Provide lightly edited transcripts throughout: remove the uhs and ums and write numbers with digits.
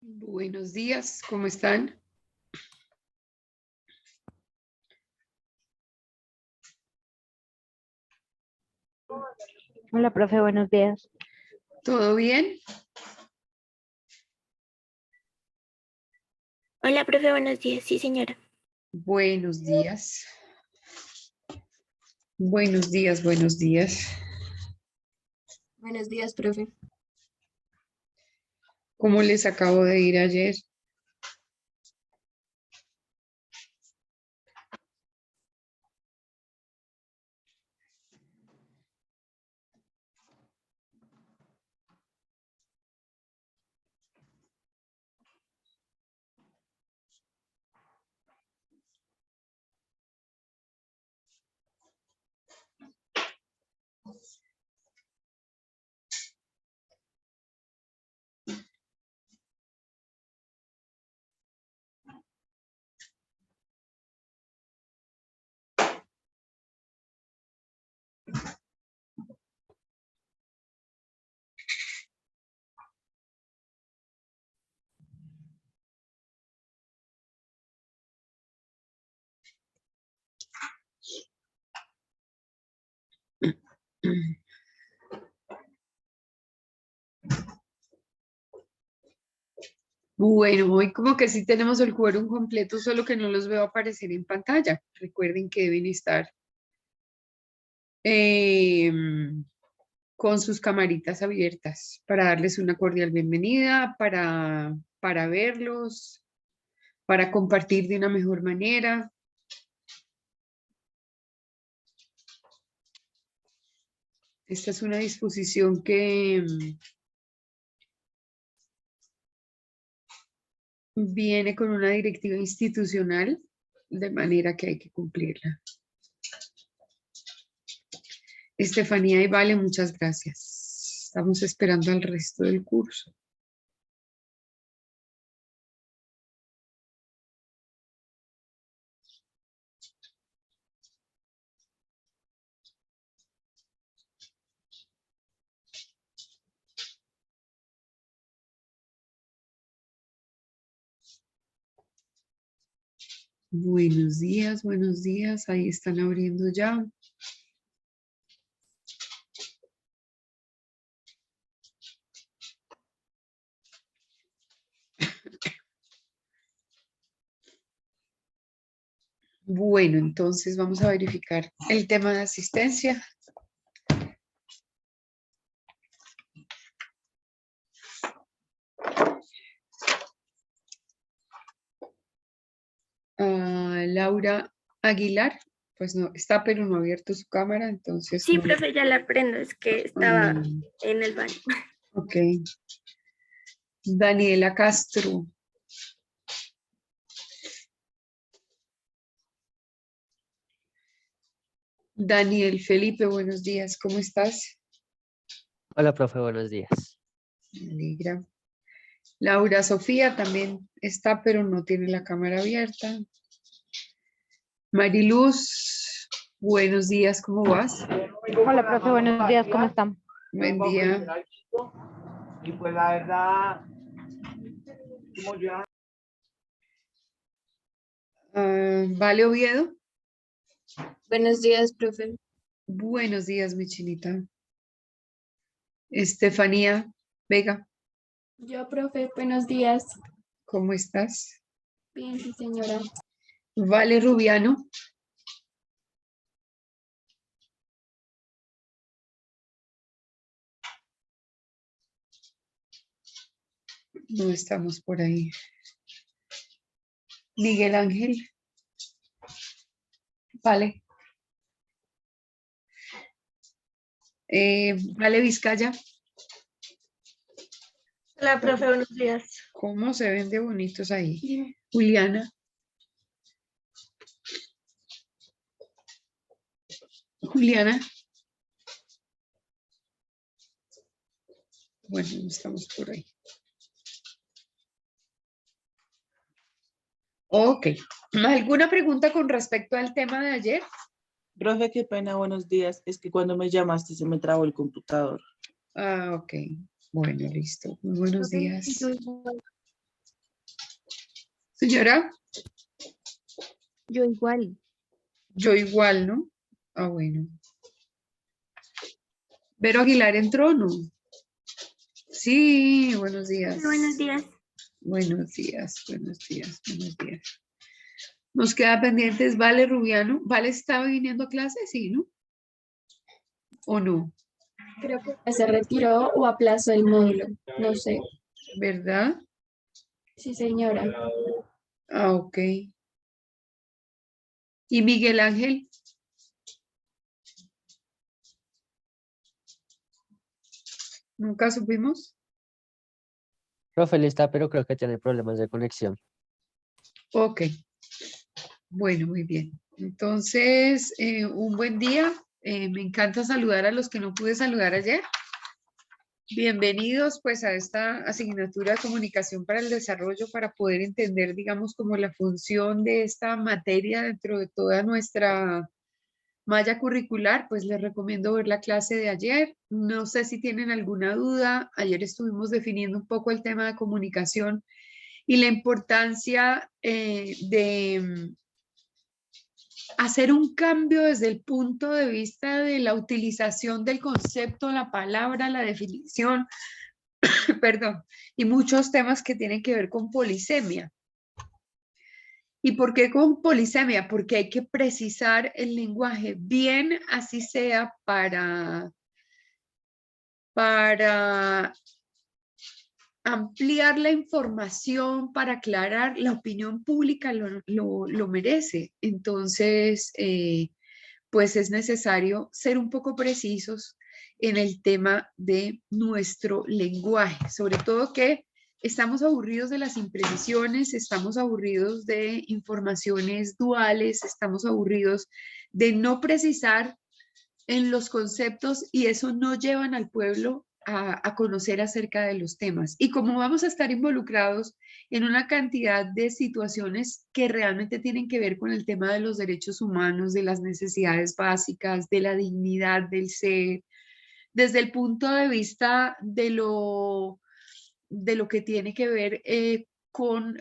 Buenos días, ¿cómo están? Hola, profe, buenos días. ¿Todo bien? Hola, profe, buenos días. Sí, señora. Buenos días. Buenos días, buenos días. Buenos días, profe. ¿Cómo les acabo de ir ayer? Bueno, hoy como que sí tenemos el quórum completo, solo que no los veo aparecer en pantalla. Recuerden que deben estar con sus camaritas abiertas para darles una cordial bienvenida, para verlos, para compartir de una mejor manera. Esta es una disposición que viene con una directiva institucional, de manera que hay que cumplirla. Estefanía y Vale, muchas gracias. Estamos esperando al resto del curso. Buenos días, buenos días. Ahí están abriendo ya. Bueno, entonces vamos a verificar el tema de asistencia. Laura Aguilar, pues no, está pero no ha abierto su cámara, entonces Sí, no. profe, ya la prendo. Es que estaba en el baño. Ok. Daniela Castro. Daniel Felipe, buenos días, ¿cómo estás? Hola, profe, buenos días. Me alegra. Laura Sofía también está, pero no tiene la cámara abierta. Mariluz, buenos días, ¿cómo vas? Hola, profe, buenos días, ¿cómo están? Buen día. Y pues la verdad, como ya. Vale Oviedo. Buenos días, profe. Buenos días, mi chinita. Estefanía Vega, Yo, profe, buenos días. ¿cómo estás? Bien, sí, señora. Vale Rubiano. No estamos por ahí. Miguel Ángel. Vale. Vale Vizcaya. Hola, profe, buenos días. ¿Cómo se ven de bonitos ahí? Juliana. Juliana. Bueno, no estamos por ahí. Ok. ¿Alguna pregunta con respecto al tema de ayer? Profe, qué pena, buenos días. Es que cuando me llamaste se me trabó el computador. Ok. Bueno, listo. Muy buenos días. Señora, Yo igual. yo igual, ¿no? Ah, bueno. Vero Aguilar entró, ¿no? Sí, buenos días. Buenos días. Buenos días, buenos días, buenos días. Nos queda pendientes Vale Rubiano. ¿Vale estaba viniendo a clase? Sí, ¿no? ¿O no? Creo que se retiró o aplazó el módulo. No sé. ¿Verdad? Sí, señora. Ah, ok. ¿Y Miguel Ángel? ¿Nunca supimos? Profe, él está, pero creo que tiene problemas de conexión. Ok. Bueno, muy bien. Entonces, un buen día. Me encanta saludar a los que no pude saludar ayer. Bienvenidos pues a esta asignatura de comunicación para el desarrollo para poder entender, digamos, como la función de esta materia dentro de toda nuestra malla curricular. Pues les recomiendo ver la clase de ayer. No sé si tienen alguna duda. Ayer estuvimos definiendo un poco el tema de comunicación y la importancia de hacer un cambio desde el punto de vista de la utilización del concepto, la palabra, la definición, perdón, y muchos temas que tienen que ver con polisemia. ¿Y por qué con polisemia? Porque hay que precisar el lenguaje, bien así sea para ampliar la información, para aclarar, la opinión pública lo merece. Entonces, pues es necesario ser un poco precisos en el tema de nuestro lenguaje, sobre todo que estamos aburridos de las imprecisiones, estamos aburridos de informaciones duales, estamos aburridos de no precisar en los conceptos y eso no llevan al pueblo a conocer acerca de los temas. Y como vamos a estar involucrados en una cantidad de situaciones que realmente tienen que ver con el tema de los derechos humanos, de las necesidades básicas, de la dignidad del ser, desde el punto de vista de lo que tiene que ver con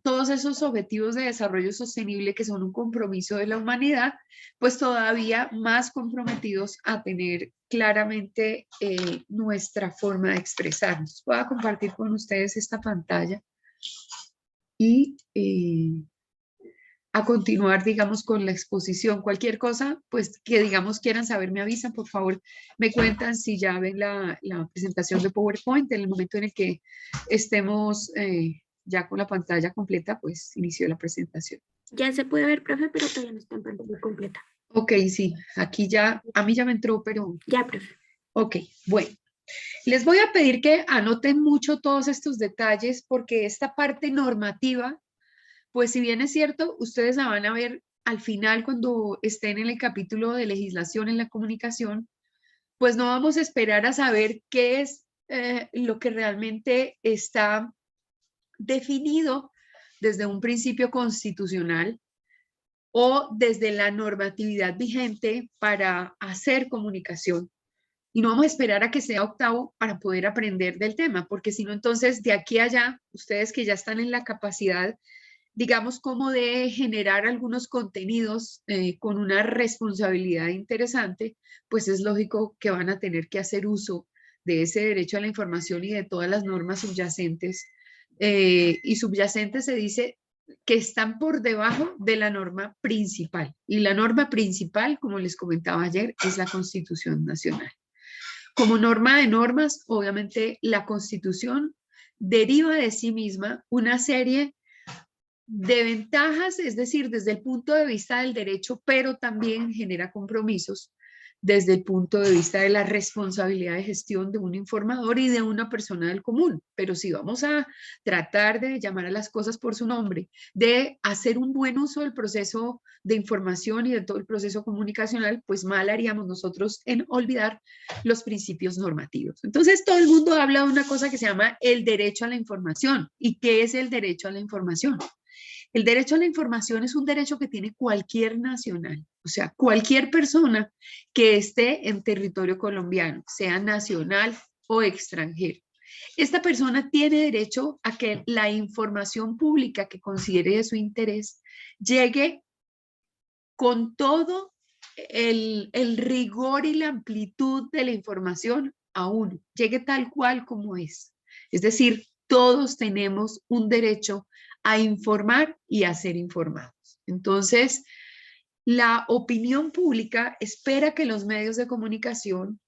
todos esos objetivos de desarrollo sostenible que son un compromiso de la humanidad, pues todavía más comprometidos a tener claramente nuestra forma de expresarnos. Voy a compartir con ustedes esta pantalla y a continuar, digamos, con la exposición. Cualquier cosa, pues que digamos quieran saber, me avisan, por favor, me cuentan si ya ven la presentación de PowerPoint. En el momento en el que estemos ya con la pantalla completa, pues inició la presentación. Ya se puede ver, profe, pero todavía no está en pantalla completa. Ok, sí, aquí ya, a mí ya me entró, pero... Ya, profe. Ok, bueno. Les voy a pedir que anoten mucho todos estos detalles porque esta parte normativa, pues si bien es cierto, ustedes la van a ver al final cuando estén en el capítulo de legislación en la comunicación, pues no vamos a esperar a saber qué es lo que realmente está definido desde un principio constitucional o desde la normatividad vigente para hacer comunicación. Y no vamos a esperar a que sea octavo para poder aprender del tema, porque si no, entonces de aquí a allá, ustedes que ya están en la capacidad, digamos, como de generar algunos contenidos con una responsabilidad interesante, pues es lógico que van a tener que hacer uso de ese derecho a la información y de todas las normas subyacentes. Y subyacentes se dice que están por debajo de la norma principal. Y la norma principal, como les comentaba ayer, es la Constitución Nacional. Como norma de normas, obviamente la Constitución deriva de sí misma una serie de ventajas, es decir, desde el punto de vista del derecho, pero también genera compromisos desde el punto de vista de la responsabilidad de gestión de un informador y de una persona del común. Pero si vamos a tratar de llamar a las cosas por su nombre, de hacer un buen uso del proceso de información y de todo el proceso comunicacional, pues mal haríamos nosotros en olvidar los principios normativos. Entonces, todo el mundo habla de una cosa que se llama el derecho a la información. ¿Y qué es el derecho a la información? El derecho a la información es un derecho que tiene cualquier nacional, o sea, cualquier persona que esté en territorio colombiano, sea nacional o extranjero. Esta persona tiene derecho a que la información pública que considere de su interés llegue con todo el rigor y la amplitud de la información a uno, llegue tal cual como es. Es decir, todos tenemos un derecho a informar y a ser informados. Entonces, la opinión pública espera que los medios de comunicación,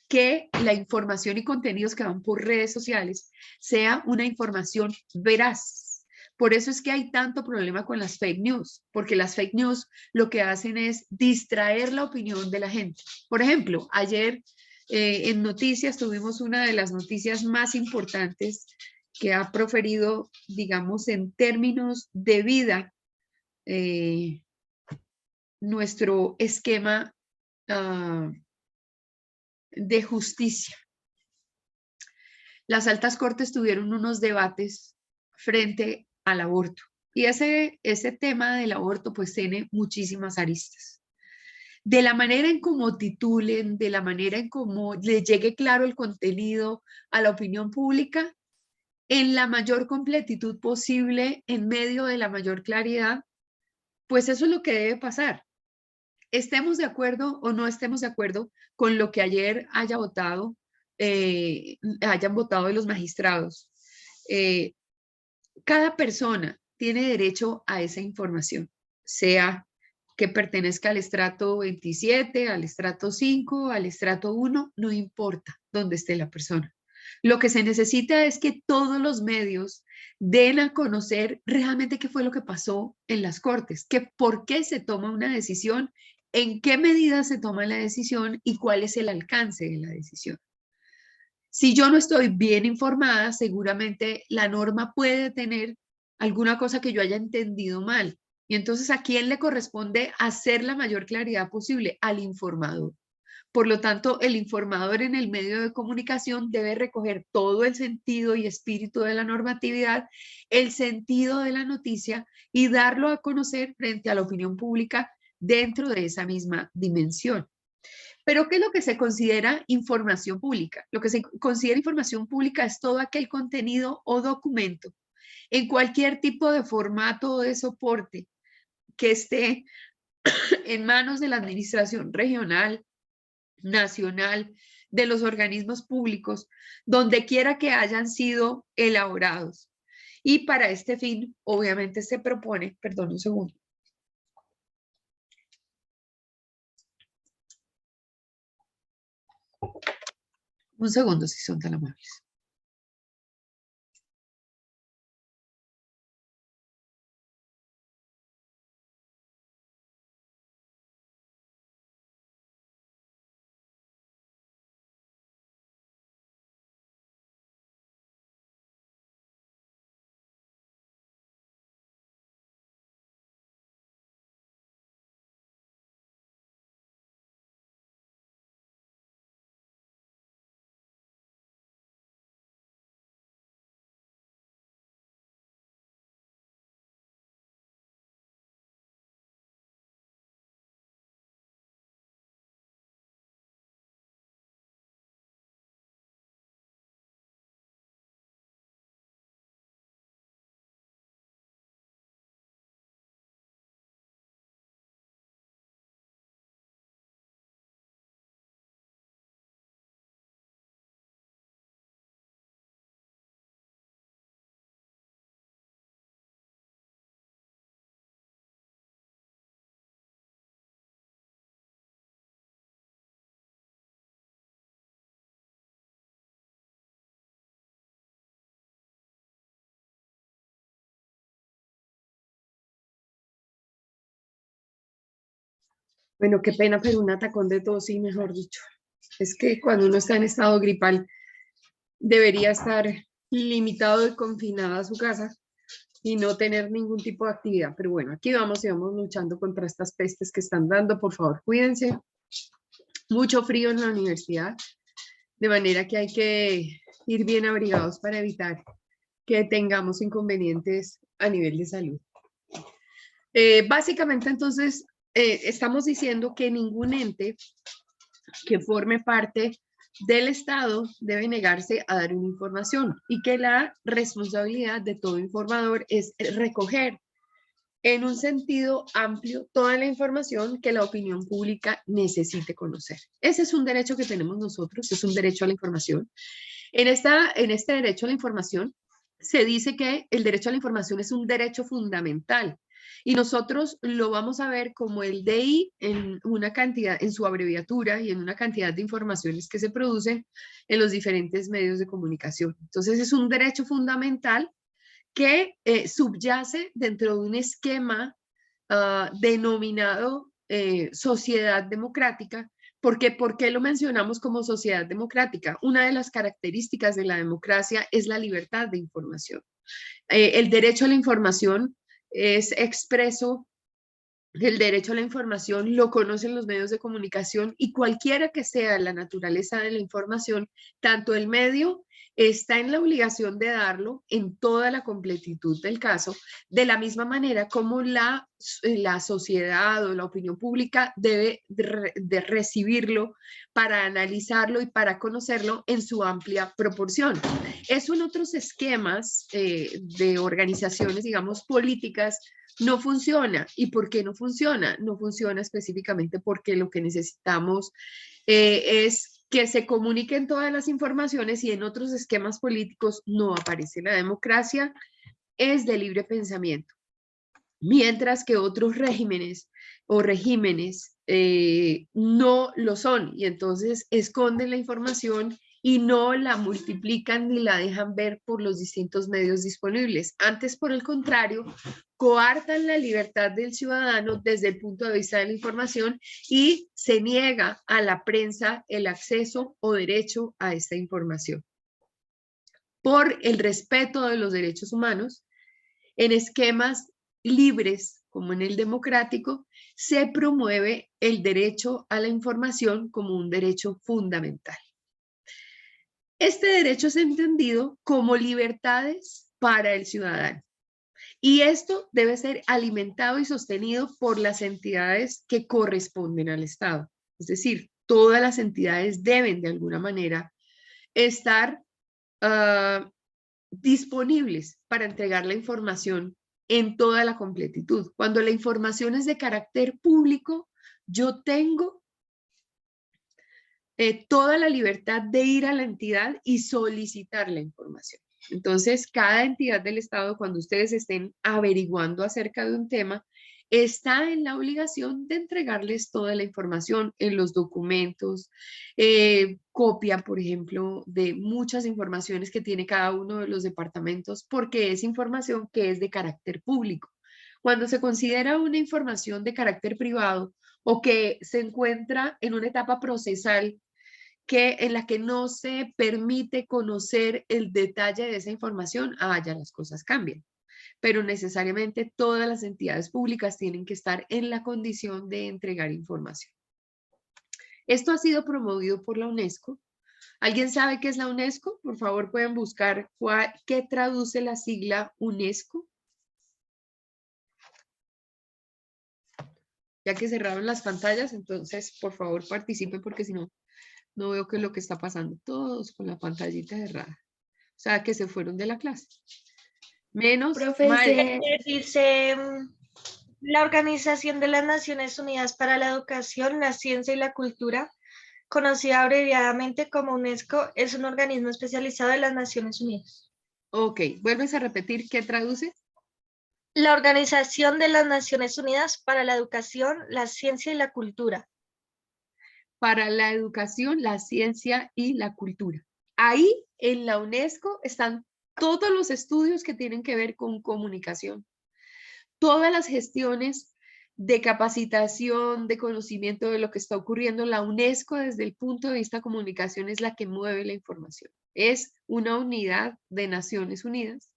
que la información y contenidos que van por redes sociales sea una información veraz. Por eso es que hay tanto problema con las fake news, porque las fake news lo que hacen es distraer la opinión de la gente. Por ejemplo, ayer en noticias tuvimos una de las noticias más importantes que ha proferido, digamos, en términos de vida, nuestro esquema de justicia. Las altas cortes tuvieron unos debates frente al aborto y ese tema del aborto pues tiene muchísimas aristas. De la manera en cómo titulen, de la manera en cómo les llegue claro el contenido a la opinión pública, en la mayor completitud posible, en medio de la mayor claridad, pues eso es lo que debe pasar. Estemos de acuerdo o no estemos de acuerdo con lo que ayer hayan votado los magistrados. Cada persona tiene derecho a esa información, sea que pertenezca al estrato 27, al estrato 5, al estrato 1, no importa dónde esté la persona. Lo que se necesita es que todos los medios den a conocer realmente qué fue lo que pasó en las cortes, por qué se toma una decisión, en qué medida se toma la decisión y cuál es el alcance de la decisión. Si yo no estoy bien informada, seguramente la norma puede tener alguna cosa que yo haya entendido mal. Y entonces, ¿a quién le corresponde hacer la mayor claridad posible? Al informador. Por lo tanto, el informador en el medio de comunicación debe recoger todo el sentido y espíritu de la normatividad, el sentido de la noticia y darlo a conocer frente a la opinión pública dentro de esa misma dimensión. Pero ¿qué es lo que se considera información pública? Lo que se considera información pública es todo aquel contenido o documento en cualquier tipo de formato o de soporte que esté en manos de la administración regional, nacional, de los organismos públicos, donde quiera que hayan sido elaborados. Y para este fin, obviamente se propone, perdón un segundo. Un segundo, si son tan amables. Bueno, qué pena, pero un atacón de tos, sí, mejor dicho. Es que cuando uno está en estado gripal, debería estar limitado y confinado a su casa y no tener ningún tipo de actividad. Pero bueno, aquí vamos y vamos luchando contra estas pestes que están dando. Por favor, cuídense. Mucho frío en la universidad, de manera que hay que ir bien abrigados para evitar que tengamos inconvenientes a nivel de salud. Básicamente, entonces, estamos diciendo que ningún ente que forme parte del Estado debe negarse a dar una información y que la responsabilidad de todo informador es recoger en un sentido amplio toda la información que la opinión pública necesite conocer. Ese es un derecho que tenemos nosotros, es un derecho a la información. En este derecho a la información se dice que el derecho a la información es un derecho fundamental y nosotros lo vamos a ver como el DI en una cantidad, en su abreviatura y en una cantidad de informaciones que se producen en los diferentes medios de comunicación. Entonces es un derecho fundamental que subyace dentro de un esquema denominado sociedad democrática. ¿Por qué lo mencionamos como sociedad democrática? Una de las características de la democracia es la libertad de información. El derecho a la información es expreso. El derecho a la información lo conocen los medios de comunicación y cualquiera que sea la naturaleza de la información, tanto el medio está en la obligación de darlo en toda la completitud del caso, de la misma manera como la sociedad o la opinión pública debe de recibirlo para analizarlo y para conocerlo en su amplia proporción. Eso en otros esquemas de organizaciones, digamos, políticas, no funciona. ¿Y por qué no funciona? No funciona específicamente porque lo que necesitamos es que se comuniquen todas las informaciones y en otros esquemas políticos no aparece. La democracia es de libre pensamiento, mientras que otros regímenes no lo son y entonces esconden la información y no la multiplican ni la dejan ver por los distintos medios disponibles. Antes, por el contrario, coartan la libertad del ciudadano desde el punto de vista de la información y se niega a la prensa el acceso o derecho a esta información. Por el respeto de los derechos humanos, en esquemas libres como en el democrático, se promueve el derecho a la información como un derecho fundamental. Este derecho es entendido como libertades para el ciudadano. Y esto debe ser alimentado y sostenido por las entidades que corresponden al Estado. Es decir, todas las entidades deben de alguna manera estar disponibles para entregar la información en toda la completitud. Cuando la información es de carácter público, yo tengo toda la libertad de ir a la entidad y solicitar la información. Entonces, cada entidad del Estado, cuando ustedes estén averiguando acerca de un tema, está en la obligación de entregarles toda la información en los documentos, copia, por ejemplo, de muchas informaciones que tiene cada uno de los departamentos, porque es información que es de carácter público. Cuando se considera una información de carácter privado o que se encuentra en una etapa procesal, en la que no se permite conocer el detalle de esa información, ya las cosas cambian. Pero necesariamente todas las entidades públicas tienen que estar en la condición de entregar información. Esto ha sido promovido por la UNESCO. ¿Alguien sabe qué es la UNESCO? Por favor, pueden buscar qué traduce la sigla UNESCO. Ya que cerraron las pantallas, entonces, por favor, participen porque si no, no veo qué es lo que está pasando. Todos con la pantallita cerrada. O sea, que se fueron de la clase. Menos Profesor, dice la Organización de las Naciones Unidas para la Educación, la Ciencia y la Cultura, conocida abreviadamente como UNESCO, es un organismo especializado de las Naciones Unidas. Ok, ¿vuelves a repetir qué traduce? La Organización de las Naciones Unidas para la Educación, la Ciencia y la Cultura. Para la educación, la ciencia y la cultura. Ahí en la UNESCO están todos los estudios que tienen que ver con comunicación, todas las gestiones de capacitación, de conocimiento de lo que está ocurriendo. La UNESCO desde el punto de vista de comunicación es la que mueve la información. Es una unidad de Naciones Unidas,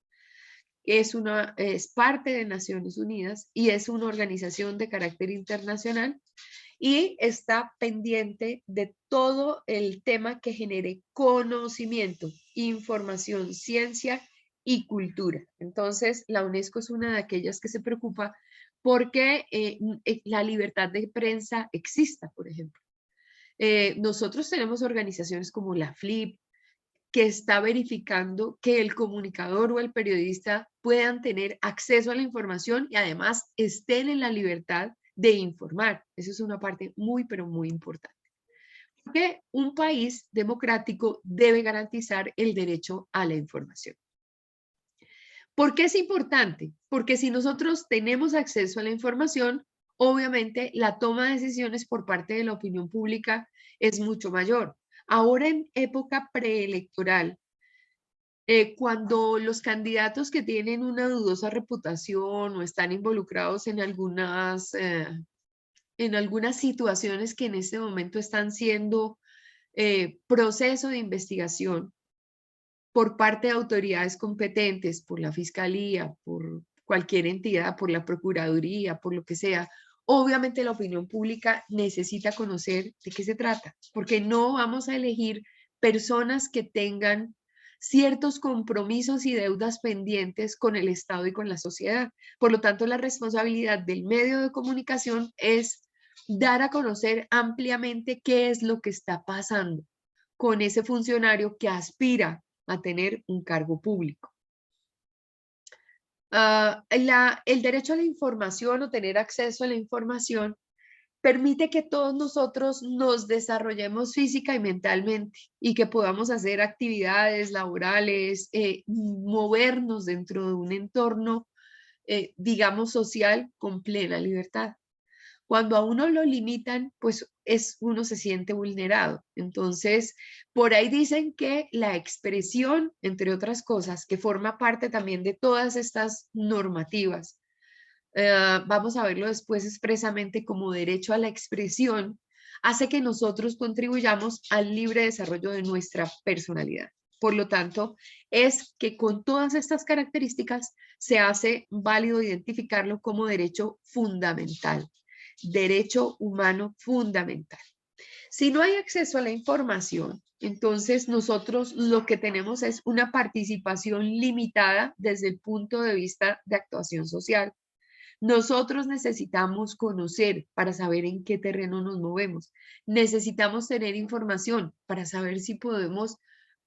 es parte de Naciones Unidas y es una organización de carácter internacional y está pendiente de todo el tema que genere conocimiento, información, ciencia y cultura. Entonces, la UNESCO es una de aquellas que se preocupa porque la libertad de prensa exista, por ejemplo. Nosotros tenemos organizaciones como la FLIP, que está verificando que el comunicador o el periodista puedan tener acceso a la información y además estén en la libertad de informar. Eso es una parte muy, pero muy importante. Porque un país democrático debe garantizar el derecho a la información. ¿Por qué es importante? Porque si nosotros tenemos acceso a la información, obviamente la toma de decisiones por parte de la opinión pública es mucho mayor. Ahora en época preelectoral, cuando los candidatos que tienen una dudosa reputación o están involucrados en algunas situaciones que en este momento están siendo proceso de investigación por parte de autoridades competentes, por la Fiscalía, por cualquier entidad, por la Procuraduría, por lo que sea, obviamente la opinión pública necesita conocer de qué se trata, porque no vamos a elegir personas que tengan ciertos compromisos y deudas pendientes con el Estado y con la sociedad. Por lo tanto, la responsabilidad del medio de comunicación es dar a conocer ampliamente qué es lo que está pasando con ese funcionario que aspira a tener un cargo público. El derecho a la información o tener acceso a la información permite que todos nosotros nos desarrollemos física y mentalmente y que podamos hacer actividades laborales, movernos dentro de un entorno, digamos, social con plena libertad. Cuando a uno lo limitan, pues uno se siente vulnerado. Entonces, por ahí dicen que la expresión, entre otras cosas, que forma parte también de todas estas normativas, vamos a verlo después expresamente como derecho a la expresión, hace que nosotros contribuyamos al libre desarrollo de nuestra personalidad. Por lo tanto, es que con todas estas características se hace válido identificarlo como derecho fundamental, derecho humano fundamental. Si no hay acceso a la información, entonces nosotros lo que tenemos es una participación limitada desde el punto de vista de actuación social. Nosotros necesitamos conocer para saber en qué terreno nos movemos. Necesitamos tener información para saber si podemos,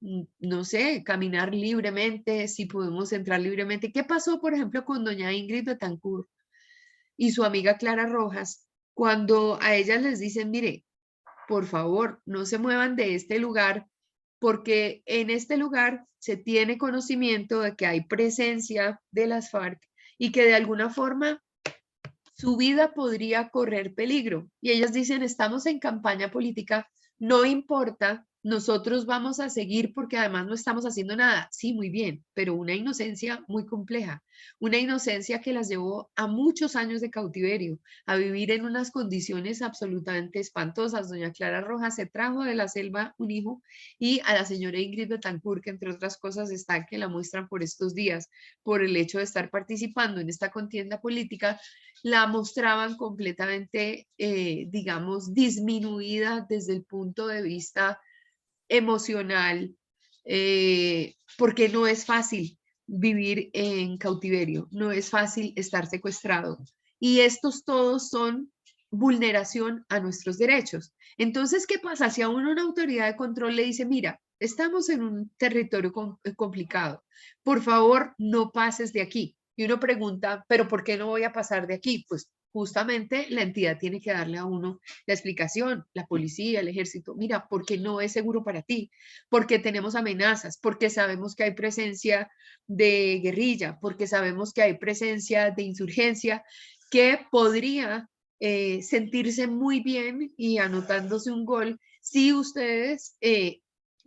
no sé, caminar libremente, si podemos entrar libremente. ¿Qué pasó, por ejemplo, con doña Ingrid Betancourt y su amiga Clara Rojas cuando a ellas les dicen, mire, por favor, no se muevan de este lugar porque en este lugar se tiene conocimiento de que hay presencia de las FARC y que de alguna forma su vida podría correr peligro? Y ellas dicen, estamos en campaña política, no importa, nosotros vamos a seguir porque además no estamos haciendo nada. Sí, muy bien, pero una inocencia muy compleja, una inocencia que las llevó a muchos años de cautiverio, a vivir en unas condiciones absolutamente espantosas. Doña Clara Rojas se trajo de la selva un hijo y a la señora Ingrid Betancourt, que entre otras cosas está que la muestran por estos días, por el hecho de estar participando en esta contienda política, la mostraban completamente, digamos, disminuida desde el punto de vista emocional, porque no es fácil vivir en cautiverio, no es fácil estar secuestrado. Y estos todos son vulneración a nuestros derechos. Entonces, ¿qué pasa? Si a uno una autoridad de control le dice, mira, estamos en un territorio complicado, por favor, no pases de aquí. Y uno pregunta, ¿pero por qué no voy a pasar de aquí? Pues justamente la entidad tiene que darle a uno la explicación, la policía, el ejército, mira, porque no es seguro para ti, porque tenemos amenazas, porque sabemos que hay presencia de guerrilla, porque sabemos que hay presencia de insurgencia que podría sentirse muy bien y anotándose un gol si ustedes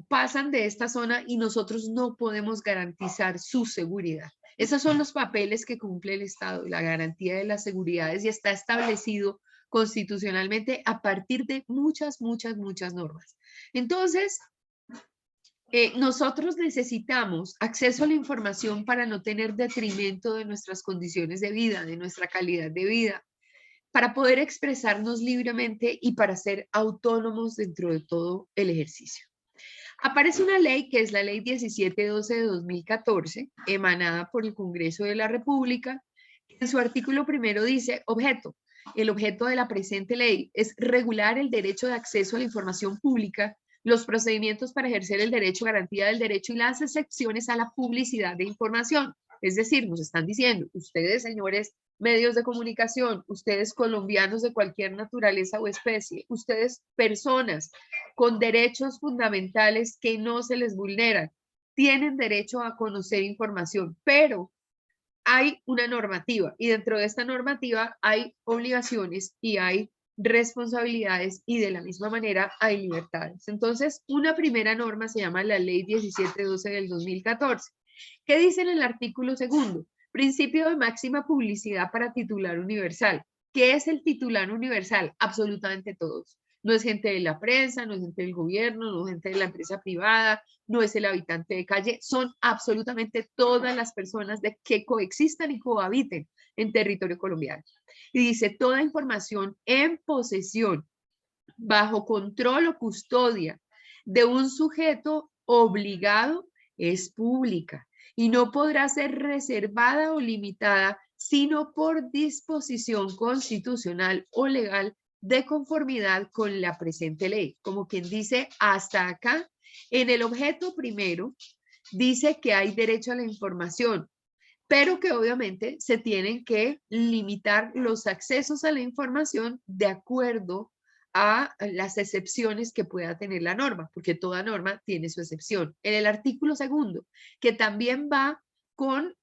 pasan de esta zona y nosotros no podemos garantizar su seguridad. Esos son los papeles que cumple el Estado, la garantía de las seguridades, y está establecido constitucionalmente a partir de muchas normas. Entonces, nosotros necesitamos acceso a la información para no tener detrimento de nuestras condiciones de vida, de nuestra calidad de vida, para poder expresarnos libremente y para ser autónomos dentro de todo el ejercicio. Aparece una ley que es la Ley 1712 de 2014, emanada por el Congreso de la República. En su artículo primero dice, objeto, el objeto de la presente ley es regular el derecho de acceso a la información pública, los procedimientos para ejercer el derecho, garantía del derecho y las excepciones a la publicidad de información. Es decir, nos están diciendo, ustedes, señores medios de comunicación, ustedes colombianos de cualquier naturaleza o especie, ustedes personas con derechos fundamentales que no se les vulneran, tienen derecho a conocer información, pero hay una normativa y dentro de esta normativa hay obligaciones y hay responsabilidades y de la misma manera hay libertades. Entonces, una primera norma se llama la Ley 1712 del 2014. ¿Qué dice en el artículo segundo? Principio de máxima publicidad para titular universal. ¿Qué es el titular universal? Absolutamente todos. No es gente de la prensa, no es gente del gobierno, no es gente de la empresa privada, no es el habitante de calle, son absolutamente todas las personas que coexistan y cohabiten en territorio colombiano. Y dice, toda información en posesión, bajo control o custodia de un sujeto obligado es pública y no podrá ser reservada o limitada sino por disposición constitucional o legal de conformidad con la presente ley. Como quien dice, hasta acá, en el objeto primero, dice que hay derecho a la información, pero que obviamente se tienen que limitar los accesos a la información de acuerdo a las excepciones que pueda tener la norma, porque toda norma tiene su excepción. En el artículo segundo, que también va con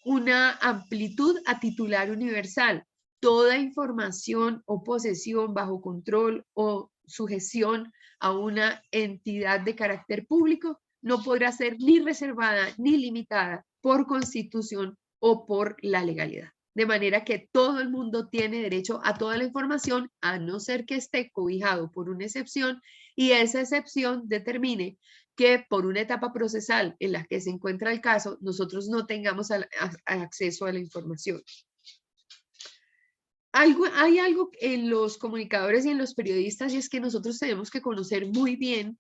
una amplitud a titular universal, toda información o posesión bajo control o sujeción a una entidad de carácter público no podrá ser ni reservada ni limitada por constitución o por la legalidad. De manera que todo el mundo tiene derecho a toda la información, a no ser que esté cobijado por una excepción y esa excepción determine que por una etapa procesal en la que se encuentra el caso, nosotros no tengamos acceso a la información. Hay algo en los comunicadores y en los periodistas y es que nosotros tenemos que conocer muy bien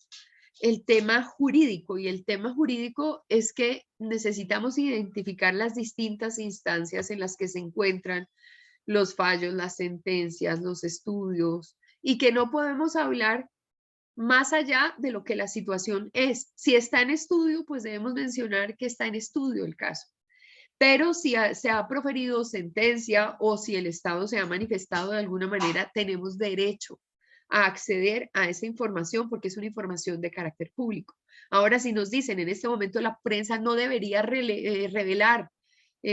el tema jurídico y el tema jurídico es que necesitamos identificar las distintas instancias en las que se encuentran los fallos, las sentencias, los estudios y que no podemos hablar más allá de lo que la situación es. Si está en estudio, pues debemos mencionar que está en estudio el caso. Pero si se ha proferido sentencia o si el Estado se ha manifestado de alguna manera, tenemos derecho a acceder a esa información porque es una información de carácter público. Ahora, si nos dicen en este momento la prensa no debería revelar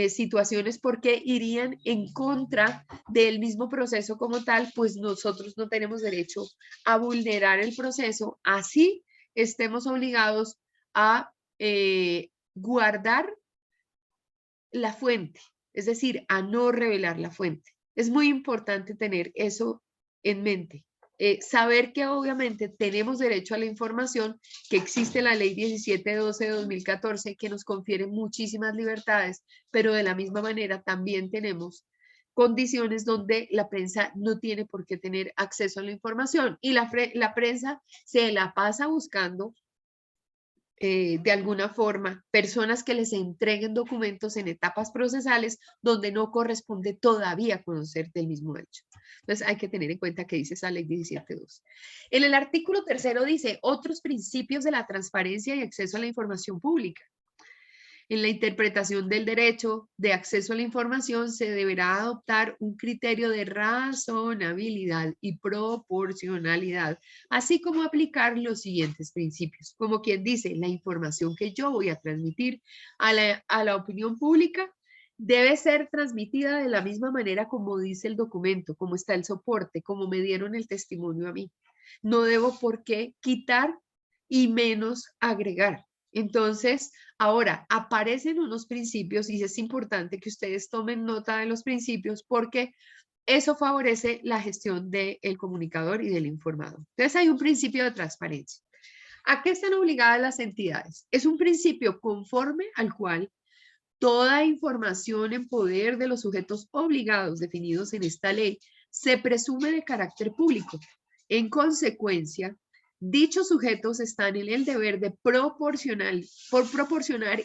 situaciones porque irían en contra del mismo proceso como tal, pues nosotros no tenemos derecho a vulnerar el proceso, así estemos obligados a guardar la fuente, es decir, a no revelar la fuente. Es muy importante tener eso en mente. Saber que obviamente tenemos derecho a la información, que existe la ley 1712 de 2014 que nos confiere muchísimas libertades, pero de la misma manera también tenemos condiciones donde la prensa no tiene por qué tener acceso a la información y la prensa se la pasa buscando de alguna forma, personas que les entreguen documentos en etapas procesales donde no corresponde todavía conocer del mismo hecho. Entonces hay que tener en cuenta que dice esa ley 17.2. En el artículo tercero dice otros principios de la transparencia y acceso a la información pública. En la interpretación del derecho de acceso a la información se deberá adoptar un criterio de razonabilidad y proporcionalidad, así como aplicar los siguientes principios. Como quien dice, la información que yo voy a transmitir a la opinión pública debe ser transmitida de la misma manera como dice el documento, como está el soporte, como me dieron el testimonio a mí. No debo por qué quitar y menos agregar. Entonces, ahora aparecen unos principios y es importante que ustedes tomen nota de los principios porque eso favorece la gestión del comunicador y del informador. Entonces, hay un principio de transparencia. ¿A qué están obligadas las entidades? Es un principio conforme al cual toda información en poder de los sujetos obligados definidos en esta ley se presume de carácter público. En consecuencia, dichos sujetos están en el deber de proporcionar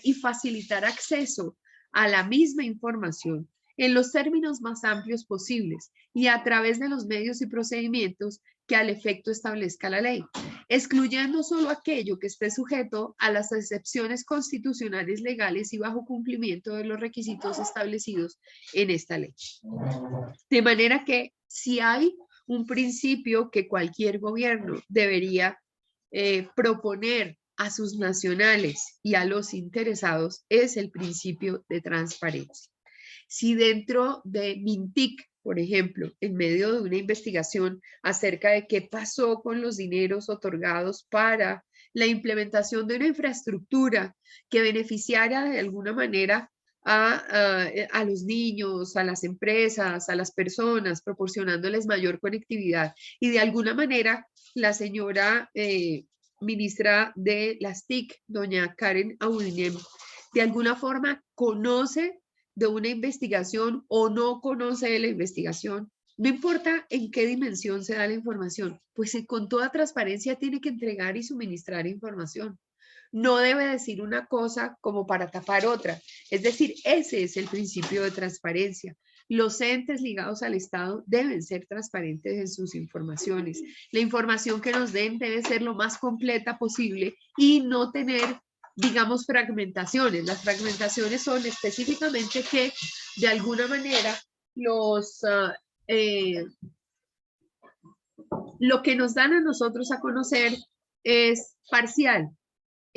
y facilitar acceso a la misma información en los términos más amplios posibles y a través de los medios y procedimientos que al efecto establezca la ley, excluyendo solo aquello que esté sujeto a las excepciones constitucionales legales y bajo cumplimiento de los requisitos establecidos en esta ley. De manera que si hay un principio que cualquier gobierno debería proponer a sus nacionales y a los interesados, es el principio de transparencia. Si dentro de Mintic, por ejemplo, en medio de una investigación acerca de qué pasó con los dineros otorgados para la implementación de una infraestructura que beneficiara de alguna manera a los niños, a las empresas, a las personas, proporcionándoles mayor conectividad, y de alguna manera la señora ministra de las TIC, doña Karen Audinem, de alguna forma conoce de una investigación o no conoce de la investigación, no importa en qué dimensión se da la información, pues con toda transparencia tiene que entregar y suministrar información. No debe decir una cosa como para tapar otra. Es decir, ese es el principio de transparencia. Los entes ligados al Estado deben ser transparentes en sus informaciones. La información que nos den debe ser lo más completa posible y no tener, digamos, fragmentaciones. Las fragmentaciones son específicamente que de alguna manera lo que nos dan a nosotros a conocer es parcial.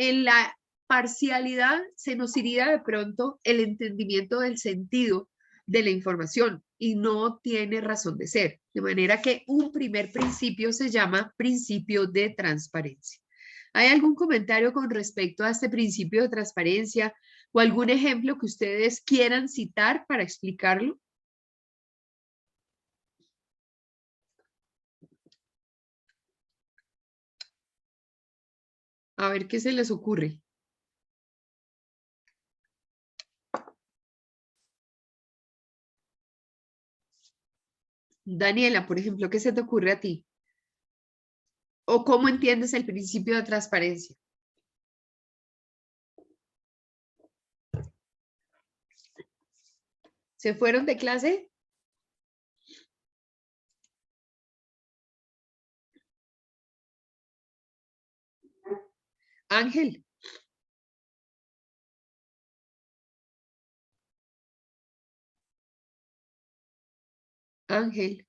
En la parcialidad se nos iría de pronto el entendimiento del sentido de la información y no tiene razón de ser. De manera que un primer principio se llama principio de transparencia. ¿Hay algún comentario con respecto a este principio de transparencia o algún ejemplo que ustedes quieran citar para explicarlo? A ver qué se les ocurre. Daniela, por ejemplo, ¿qué se te ocurre a ti? ¿O cómo entiendes el principio de transparencia? ¿Se fueron de clase? Ángel. Ángel.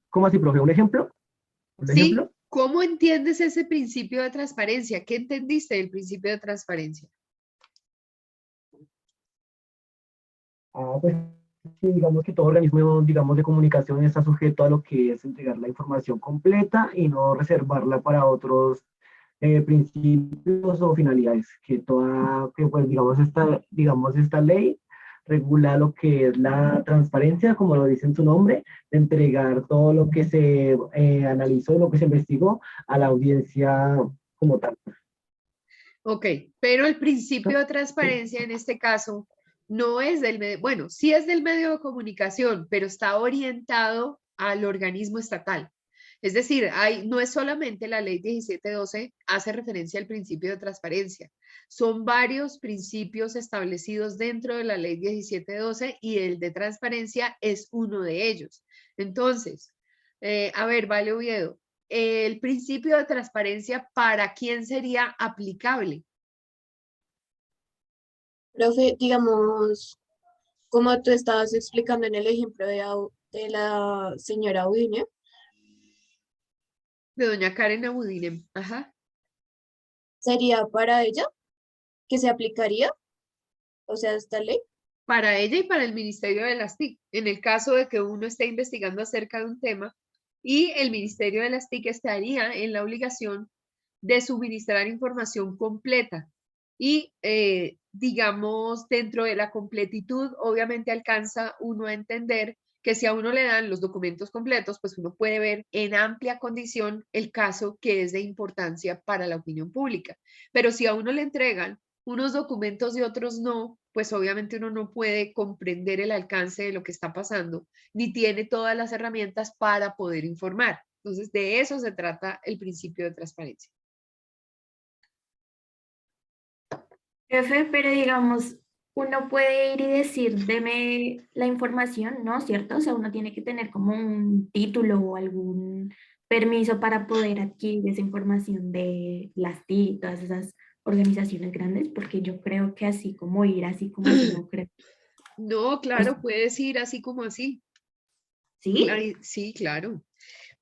¿Cómo así, profe? ¿Un ejemplo? ¿Un Sí, ejemplo? ¿cómo entiendes ese principio de transparencia? ¿Qué entendiste del principio de transparencia? Pues sí, digamos que todo organismo, digamos, de comunicación está sujeto a lo que es entregar la información completa y no reservarla para otros principios o finalidades. Que pues digamos, esta ley regula lo que es la transparencia, como lo dice en su nombre, de entregar todo lo que se analizó, lo que se investigó a la audiencia como tal. Ok, pero el principio de transparencia en este caso no es del medio, bueno, sí es del medio de comunicación, pero está orientado al organismo estatal. Es decir, no es solamente la ley 1712, hace referencia al principio de transparencia. Son varios principios establecidos dentro de la ley 1712 y el de transparencia es uno de ellos. Entonces, a ver, Vale Oviedo, el principio de transparencia, ¿para quién sería aplicable? Profe, digamos, como tú estabas explicando en el ejemplo de la señora Udine, De doña Karen Abudinem. Ajá. ¿sería para ella que se aplicaría? O sea, esta ley. Para ella y para el Ministerio de las TIC, en el caso de que uno esté investigando acerca de un tema y el Ministerio de las TIC estaría en la obligación de suministrar información completa y digamos dentro de la completitud obviamente alcanza uno a entender que si a uno le dan los documentos completos, pues uno puede ver en amplia condición el caso que es de importancia para la opinión pública. Pero si a uno le entregan unos documentos y otros no, pues obviamente uno no puede comprender el alcance de lo que está pasando, ni tiene todas las herramientas para poder informar. Entonces, de eso se trata el principio de transparencia. Jefe, pero digamos, uno puede ir y decir, deme la información, ¿no? ¿Cierto? O sea, uno tiene que tener como un título o algún permiso para poder adquirir esa información de las TI y todas esas organizaciones grandes, porque yo creo que así como así, no creo. No, O claro, puedes ir así como así. ¿sí? Sí, claro.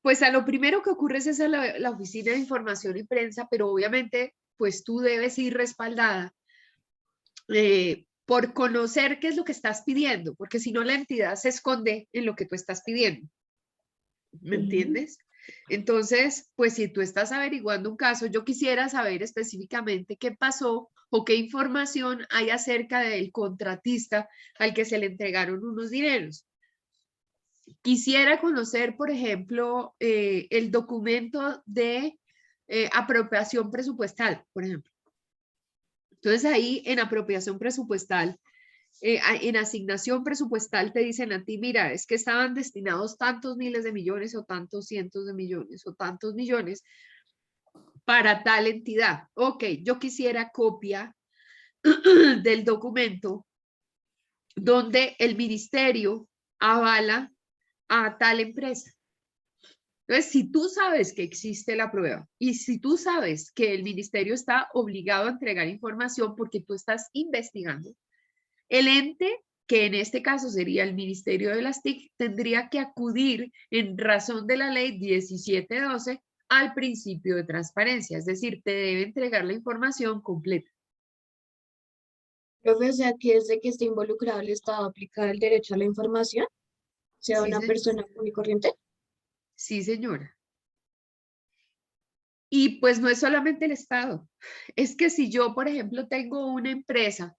Pues a lo primero que ocurre es esa la Oficina de Información y Prensa, pero obviamente pues tú debes ir respaldada por conocer qué es lo que estás pidiendo, porque si no la entidad se esconde en lo que tú estás pidiendo. ¿Me Sí. entiendes? Entonces, pues si tú estás averiguando un caso, yo quisiera saber específicamente qué pasó o qué información hay acerca del contratista al que se le entregaron unos dineros. Quisiera conocer, por ejemplo, el documento de apropiación presupuestal, por ejemplo. Entonces ahí en apropiación presupuestal, en asignación presupuestal te dicen a ti, mira, es que estaban destinados tantos miles de millones o tantos cientos de millones o tantos millones para tal entidad. Ok, yo quisiera copia del documento donde el ministerio avala a tal empresa. Entonces, si tú sabes que existe la prueba y si tú sabes que el ministerio está obligado a entregar información porque tú estás investigando, el ente, que en este caso sería el Ministerio de las TIC, tendría que acudir en razón de la ley 1712 al principio de transparencia, es decir, te debe entregar la información completa. Profe, o sea, que desde que esté involucrado el Estado aplica el derecho a la información, sea Sí, una persona común y corriente. sí, señora. Y pues no es solamente el Estado, es que si yo, por ejemplo, tengo una empresa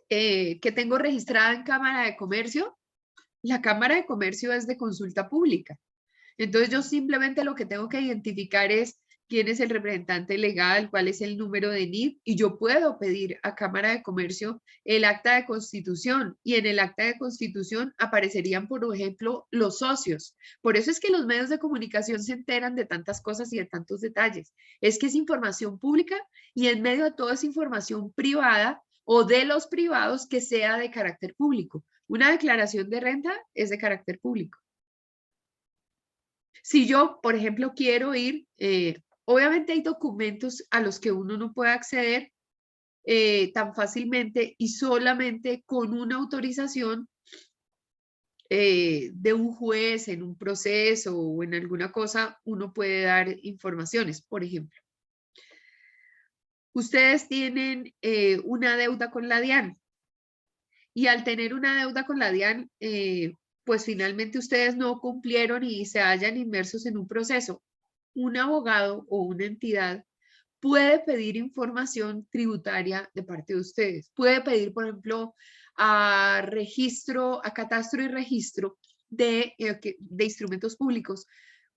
que tengo registrada en Cámara de Comercio, la Cámara de Comercio es de consulta pública. Entonces yo simplemente lo que tengo que identificar es quién es el representante legal, cuál es el número de NIF y yo puedo pedir a Cámara de Comercio el acta de constitución y en el acta de constitución aparecerían, por ejemplo, los socios. Por eso es que los medios de comunicación se enteran de tantas cosas y de tantos detalles. Es que es información pública y en medio de toda esa información privada o de los privados que sea de carácter público. Una declaración de renta es de carácter público. Si yo, por ejemplo, quiero ir, obviamente hay documentos a los que uno no puede acceder tan fácilmente y solamente con una autorización de un juez en un proceso o en alguna cosa, uno puede dar informaciones. Por ejemplo, ustedes tienen una deuda con la DIAN y al tener una deuda con la DIAN, pues finalmente ustedes no cumplieron y se hallan inmersos en un proceso. Un abogado o una entidad puede pedir información tributaria de parte de ustedes. Puede pedir, por ejemplo, a registro, a catastro y registro de instrumentos públicos.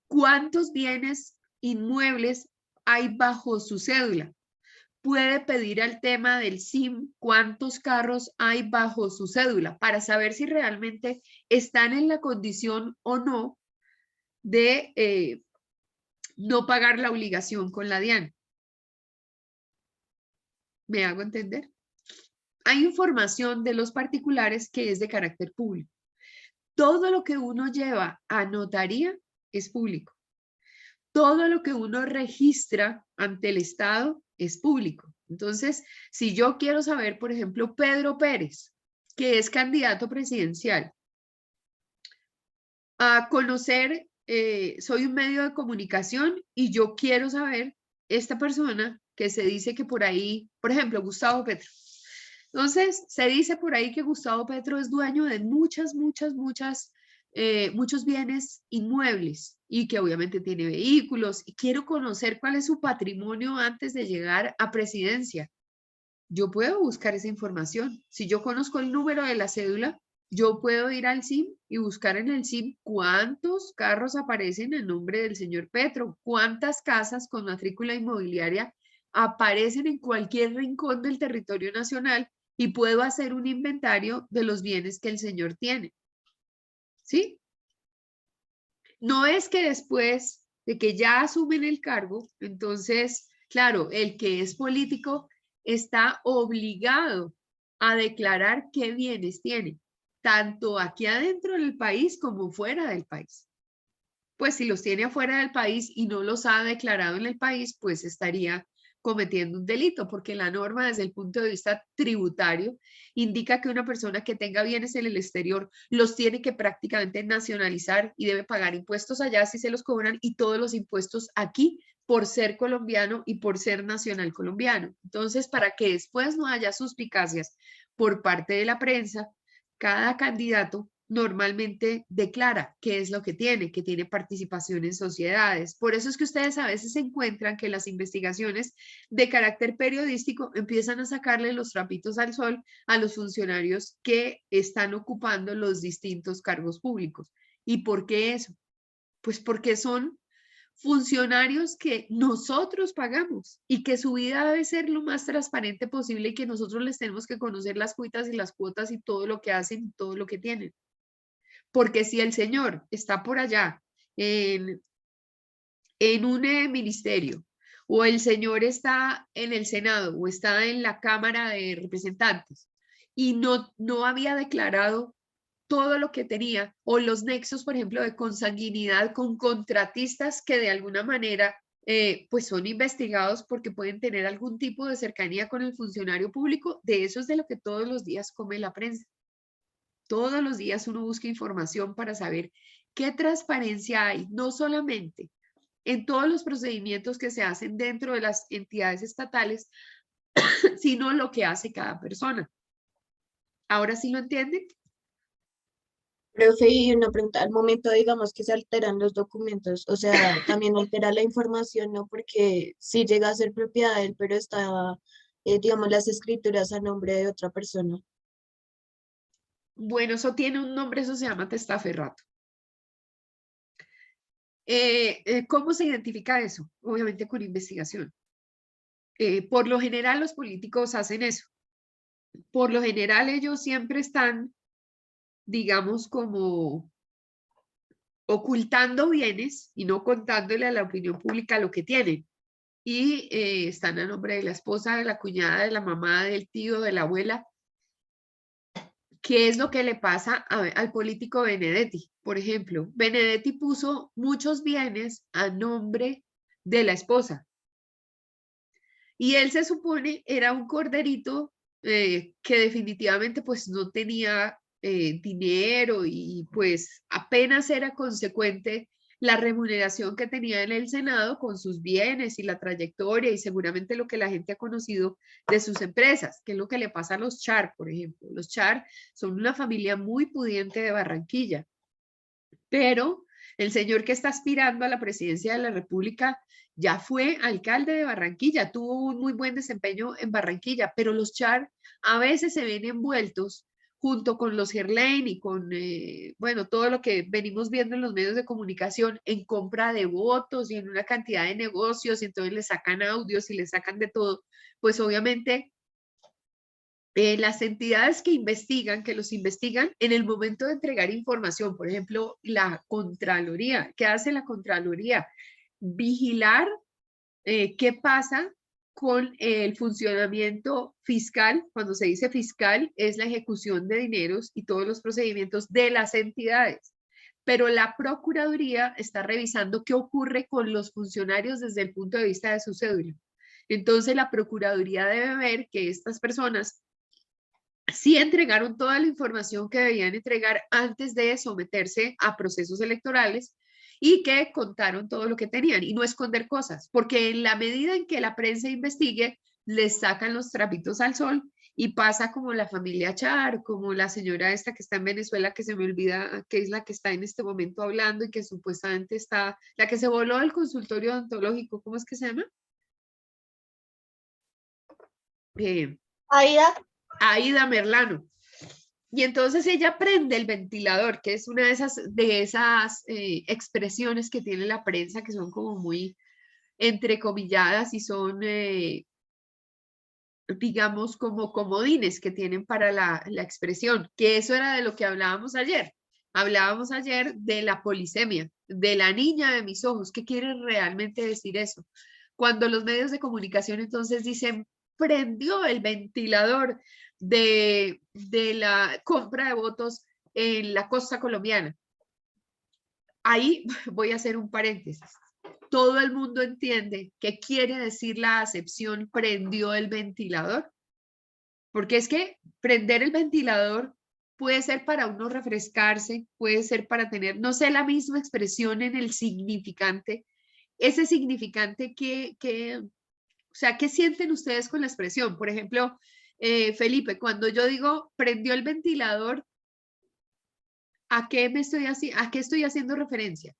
¿Cuántos bienes inmuebles hay bajo su cédula? Puede pedir al tema del SIM cuántos carros hay bajo su cédula para saber si realmente están en la condición o no de no pagar la obligación con la DIAN. ¿Me hago entender? Hay información de los particulares que es de carácter público. Todo lo que uno lleva a notaría es público. Todo lo que uno registra ante el Estado es público. Entonces, si yo quiero saber, por ejemplo, Pedro Pérez, que es candidato presidencial, a conocer, soy un medio de comunicación y yo quiero saber esta persona que se dice que por ahí, por ejemplo, Gustavo Petro. Entonces, se dice por ahí que Gustavo Petro es dueño de muchos bienes inmuebles y que obviamente tiene vehículos y quiero conocer cuál es su patrimonio antes de llegar a presidencia. Yo puedo buscar esa información. Si yo conozco el número de la cédula, yo puedo ir al SIM y buscar en el SIM cuántos carros aparecen en nombre del señor Petro, cuántas casas con matrícula inmobiliaria aparecen en cualquier rincón del territorio nacional y puedo hacer un inventario de los bienes que el señor tiene. ¿Sí? No es que después de que ya asumen el cargo, entonces, claro, el que es político está obligado a declarar qué bienes tiene, tanto aquí adentro del país como fuera del país. Pues si los tiene afuera del país y no los ha declarado en el país, pues estaría cometiendo un delito, porque la norma desde el punto de vista tributario indica que una persona que tenga bienes en el exterior los tiene que prácticamente nacionalizar y debe pagar impuestos allá si se los cobran y todos los impuestos aquí por ser colombiano y por ser nacional colombiano. Entonces, para que después no haya suspicacias por parte de la prensa, cada candidato normalmente declara qué es lo que tiene participación en sociedades. Por eso es que ustedes a veces encuentran que las investigaciones de carácter periodístico empiezan a sacarle los trapitos al sol a los funcionarios que están ocupando los distintos cargos públicos. ¿Y por qué eso? Pues porque son funcionarios que nosotros pagamos y que su vida debe ser lo más transparente posible y que nosotros les tenemos que conocer las cuitas y las cuotas y todo lo que hacen y todo lo que tienen. Porque si el señor está por allá en un ministerio o el señor está en el Senado o está en la Cámara de Representantes y no había declarado todo lo que tenía o los nexos, por ejemplo, de consanguinidad con contratistas que de alguna manera pues son investigados porque pueden tener algún tipo de cercanía con el funcionario público, de eso es de lo que todos los días come la prensa. Todos los días uno busca información para saber qué transparencia hay, no solamente en todos los procedimientos que se hacen dentro de las entidades estatales, sino lo que hace cada persona. ¿Ahora sí lo entienden? Profe, y una pregunta, al momento digamos que se alteran los documentos, o sea, también altera la información, ¿no? Porque sí llega a ser propiedad de él, pero está, digamos, las escrituras a nombre de otra persona. Bueno, eso tiene un nombre, eso se llama testaferrato. ¿Cómo se identifica eso? Obviamente con investigación. Por lo general los políticos hacen eso. Por lo general ellos siempre están, digamos, como ocultando bienes y no contándole a la opinión pública lo que tienen. Y están a nombre de la esposa, de la cuñada, de la mamá, del tío, de la abuela. ¿Qué es lo que le pasa al político Benedetti? Por ejemplo, Benedetti puso muchos bienes a nombre de la esposa. Y él se supone era un corderito que definitivamente pues no tenía dinero y pues apenas era consecuente la remuneración que tenía en el Senado con sus bienes y la trayectoria y seguramente lo que la gente ha conocido de sus empresas, que es lo que le pasa a los Char, por ejemplo. Los Char son una familia muy pudiente de Barranquilla, pero el señor que está aspirando a la presidencia de la República ya fue alcalde de Barranquilla, tuvo un muy buen desempeño en Barranquilla, pero los Char a veces se ven envueltos junto con los Gerlain y con, bueno, todo lo que venimos viendo en los medios de comunicación, en compra de votos y en una cantidad de negocios, y entonces le sacan audios y le sacan de todo, pues obviamente las entidades que investigan, que los investigan en el momento de entregar información, por ejemplo, la Contraloría, ¿qué hace la Contraloría? Vigilar qué pasa con el funcionamiento fiscal. Cuando se dice fiscal, es la ejecución de dineros y todos los procedimientos de las entidades. Pero la Procuraduría está revisando qué ocurre con los funcionarios desde el punto de vista de su cédula. Entonces, la Procuraduría debe ver que estas personas sí entregaron toda la información que debían entregar antes de someterse a procesos electorales y que contaron todo lo que tenían y no esconder cosas, porque en la medida en que la prensa investigue, les sacan los trapitos al sol y pasa como la familia Char, como la señora esta que está en Venezuela, que se me olvida que es la que está en este momento hablando y que supuestamente está, la que se voló del consultorio odontológico, ¿cómo es que se llama? Aida Merlano. Y entonces ella prende el ventilador, que es una de esas expresiones que tiene la prensa que son como muy entrecomilladas y son, digamos, como comodines que tienen para la expresión, que eso era de lo que hablábamos ayer. Hablábamos ayer de la polisemia, de la niña de mis ojos. ¿Qué quiere realmente decir eso? Cuando los medios de comunicación entonces dicen prendió el ventilador de la compra de votos en la costa colombiana. Ahí voy a hacer un paréntesis. Todo el mundo entiende qué quiere decir la acepción prendió el ventilador. Porque es que prender el ventilador puede ser para uno refrescarse, puede ser para tener, no sé, la misma expresión en el significante. Ese significante o sea, ¿qué sienten ustedes con la expresión? Por ejemplo, Felipe, cuando yo digo prendió el ventilador, ¿a qué estoy haciendo referencia?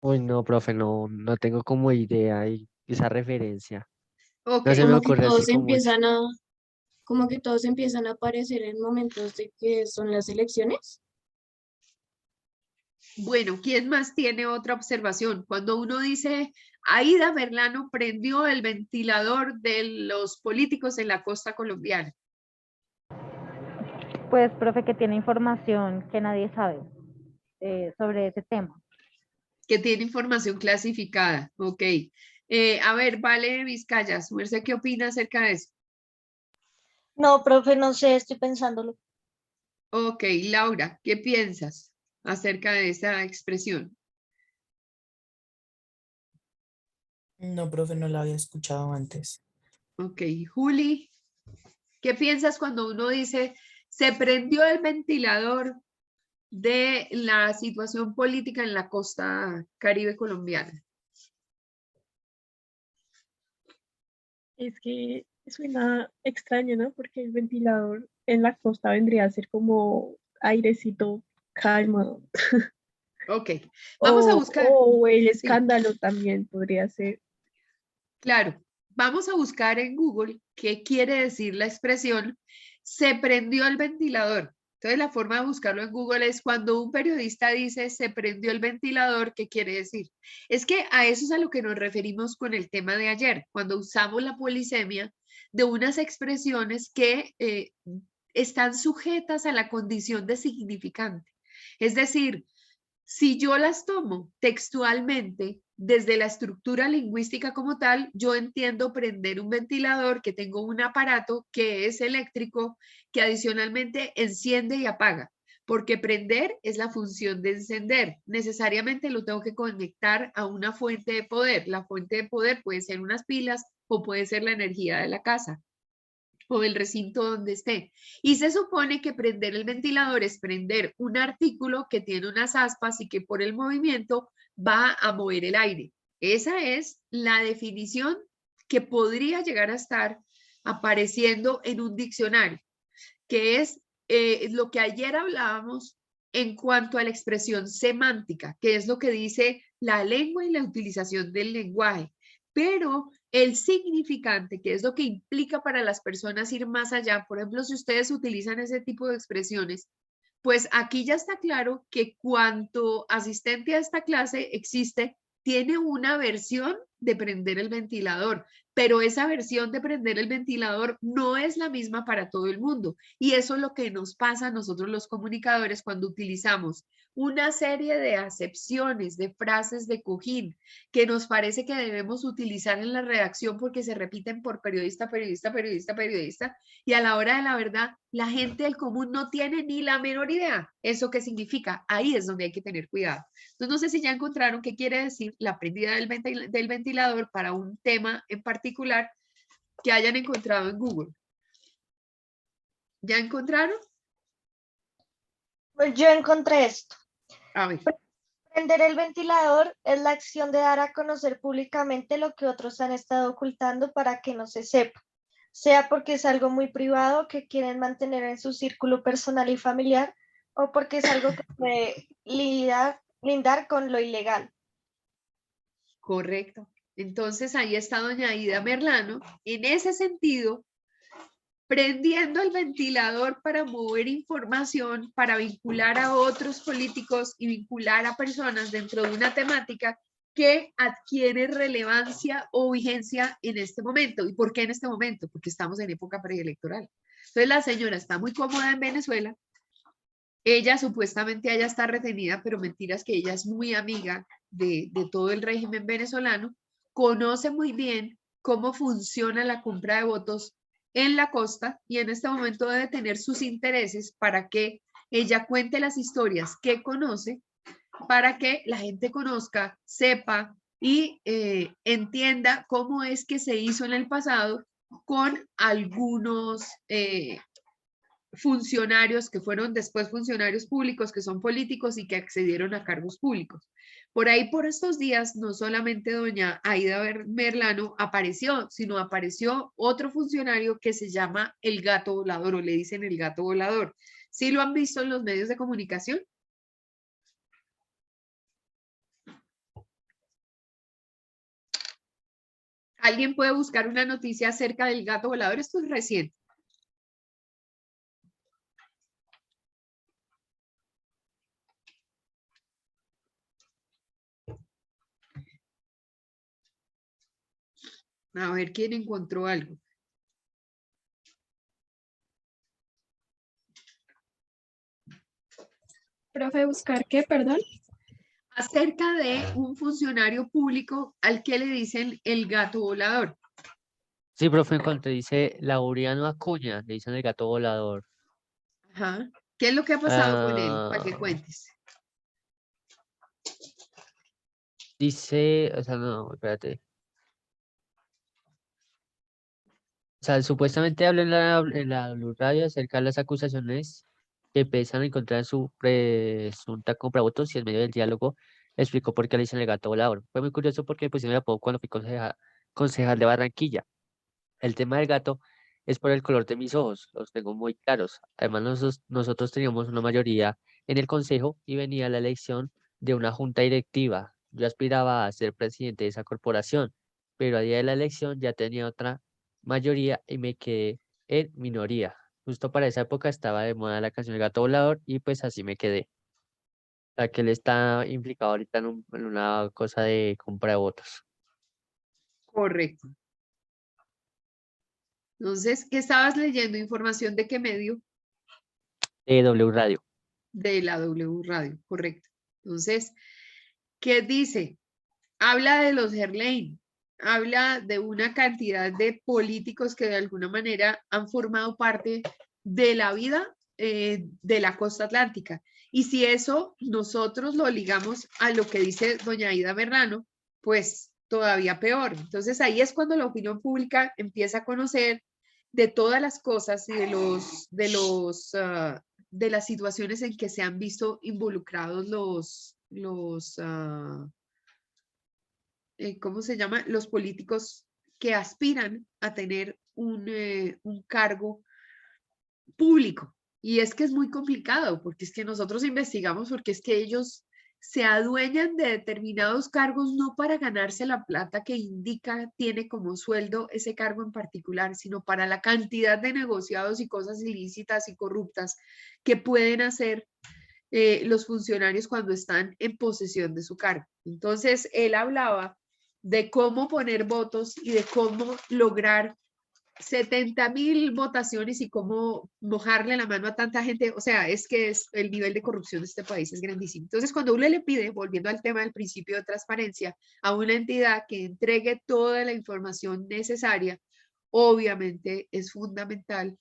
Uy, no, profe, no tengo como idea y esa referencia. Ok, No se me Como que ocurre así todos como es. empiezan a, como que todos empiezan a aparecer en momentos de que son las elecciones. bueno, ¿quién más tiene otra observación? Cuando uno dice, Aida Merlano prendió el ventilador de los políticos en la costa colombiana. Pues, profe, que tiene información que nadie sabe sobre ese tema. Que tiene información clasificada. Ok. A ver, Vale Vizcaya, su merced, ¿qué opina acerca de eso? No, profe, no sé, estoy pensándolo. Ok, Laura, ¿qué piensas acerca de esa expresión? No, profe, no la había escuchado antes. Ok, Juli, ¿qué piensas cuando uno dice se prendió el ventilador de la situación política en la costa Caribe colombiana? Es que suena extraño, ¿no? Porque el ventilador en la costa vendría a ser como airecito calmado. Ok, vamos a buscar. O el Sí, escándalo también podría ser. claro, vamos a buscar en Google qué quiere decir la expresión se prendió el ventilador. Entonces la forma de buscarlo en Google es cuando un periodista dice se prendió el ventilador, ¿qué quiere decir? Es que a eso es a lo que nos referimos con el tema de ayer, cuando usamos la polisemia de unas expresiones que están sujetas a la condición de significante. Es decir, si yo las tomo textualmente desde la estructura lingüística como tal, yo entiendo prender un ventilador, que tengo un aparato que es eléctrico, que adicionalmente enciende y apaga, porque prender es la función de encender. Necesariamente lo tengo que conectar a una fuente de poder. La fuente de poder puede ser unas pilas o puede ser la energía de la casa o el recinto donde esté. Y se supone que prender el ventilador es prender un artículo que tiene unas aspas y que por el movimiento va a mover el aire. Esa es la definición que podría llegar a estar apareciendo en un diccionario, que es lo que ayer hablábamos en cuanto a la expresión semántica, que es lo que dice la lengua y la utilización del lenguaje. Pero el significante, que es lo que implica para las personas ir más allá, por ejemplo, si ustedes utilizan ese tipo de expresiones, pues aquí ya está claro que cuanto asistente a esta clase existe, tiene una versión de prender el ventilador, pero esa versión de prender el ventilador no es la misma para todo el mundo. Y eso es lo que nos pasa a nosotros los comunicadores cuando utilizamos una serie de acepciones, de frases de cojín que nos parece que debemos utilizar en la redacción porque se repiten por periodista, periodista, periodista, periodista, y a la hora de la verdad, la gente del común no tiene ni la menor idea eso qué significa. Ahí es donde hay que tener cuidado. Entonces, no sé si ya encontraron qué quiere decir la prendida del ventilador para un tema en particular que hayan encontrado en Google. ¿Ya encontraron? Pues yo encontré esto. A ver. Prender el ventilador es la acción de dar a conocer públicamente lo que otros han estado ocultando para que no se sepa, sea porque es algo muy privado que quieren mantener en su círculo personal y familiar, o porque es algo que puede lindar con lo ilegal. Correcto. Entonces ahí está doña Aida Merlano. En ese sentido, prendiendo el ventilador para mover información, para vincular a otros políticos y vincular a personas dentro de una temática que adquiere relevancia o vigencia en este momento. ¿Y por qué en este momento? Porque estamos en época preelectoral. Entonces la señora está muy cómoda en Venezuela Ella supuestamente allá está retenida, pero mentiras que ella es muy amiga de todo el régimen venezolano, conoce muy bien cómo funciona la compra de votos en la costa y en este momento debe tener sus intereses para que ella cuente las historias que conoce, para que la gente conozca, sepa y entienda cómo es que se hizo en el pasado con algunos funcionarios que fueron después funcionarios públicos, que son políticos y que accedieron a cargos públicos. Por ahí, por estos días, no solamente doña Aida Merlano apareció, sino apareció otro funcionario que se llama el gato volador, o le dicen el gato volador. ¿Sí lo han visto en los medios de comunicación? ¿Alguien puede buscar una noticia acerca del gato volador? Esto es reciente. A ver quién encontró algo. Profe, ¿buscar qué? Perdón. Acerca de un funcionario público al que le dicen el gato volador. Sí, profe, cuando te dice Laureano Acuña, le dicen el gato volador. Ajá. ¿Qué es lo que ha pasado con él? Para que cuentes. Dice, o sea, no, espérate. O sea, supuestamente habla en la Blue Radio acerca de las acusaciones que pesan en contra de su presunta compra votos y en medio del diálogo explicó por qué le dicen el gato volador. Fue muy curioso porque pues me apodo cuando fui concejal de Barranquilla. El tema del gato es por el color de mis ojos, los tengo muy claros. Además, nosotros teníamos una mayoría en el consejo y venía la elección de una junta directiva. Yo aspiraba a ser presidente de esa corporación, pero a día de la elección ya tenía otra mayoría y me quedé en minoría. Justo para esa época estaba de moda la canción El Gato Volador y pues así me quedé. O sea, que él está implicado ahorita en una cosa de compra de votos. Correcto. Entonces, ¿qué estabas leyendo? ¿Información de qué medio? W Radio. De la W Radio, correcto. Entonces, ¿qué dice? Habla de los Gerlain, habla de una cantidad de políticos que de alguna manera han formado parte de la vida de la costa atlántica. Y si eso nosotros lo ligamos a lo que dice doña Aida Merlano, pues todavía peor. Entonces ahí es cuando la opinión pública empieza a conocer de todas las cosas y de las situaciones en que se han visto involucrados ¿cómo se llama? Los políticos que aspiran a tener un cargo público. Y es que es muy complicado, porque es que nosotros investigamos, porque es que ellos se adueñan de determinados cargos no para ganarse la plata que indica tiene como sueldo ese cargo en particular, sino para la cantidad de negociados y cosas ilícitas y corruptas que pueden hacer los funcionarios cuando están en posesión de su cargo. Entonces, él hablaba de cómo poner votos y de cómo lograr 70.000 votaciones y cómo mojarle la mano a tanta gente. O sea, es que el nivel de corrupción de este país es grandísimo. Entonces, cuando uno le pide, volviendo al tema del principio de transparencia, a una entidad que entregue toda la información necesaria, obviamente es fundamental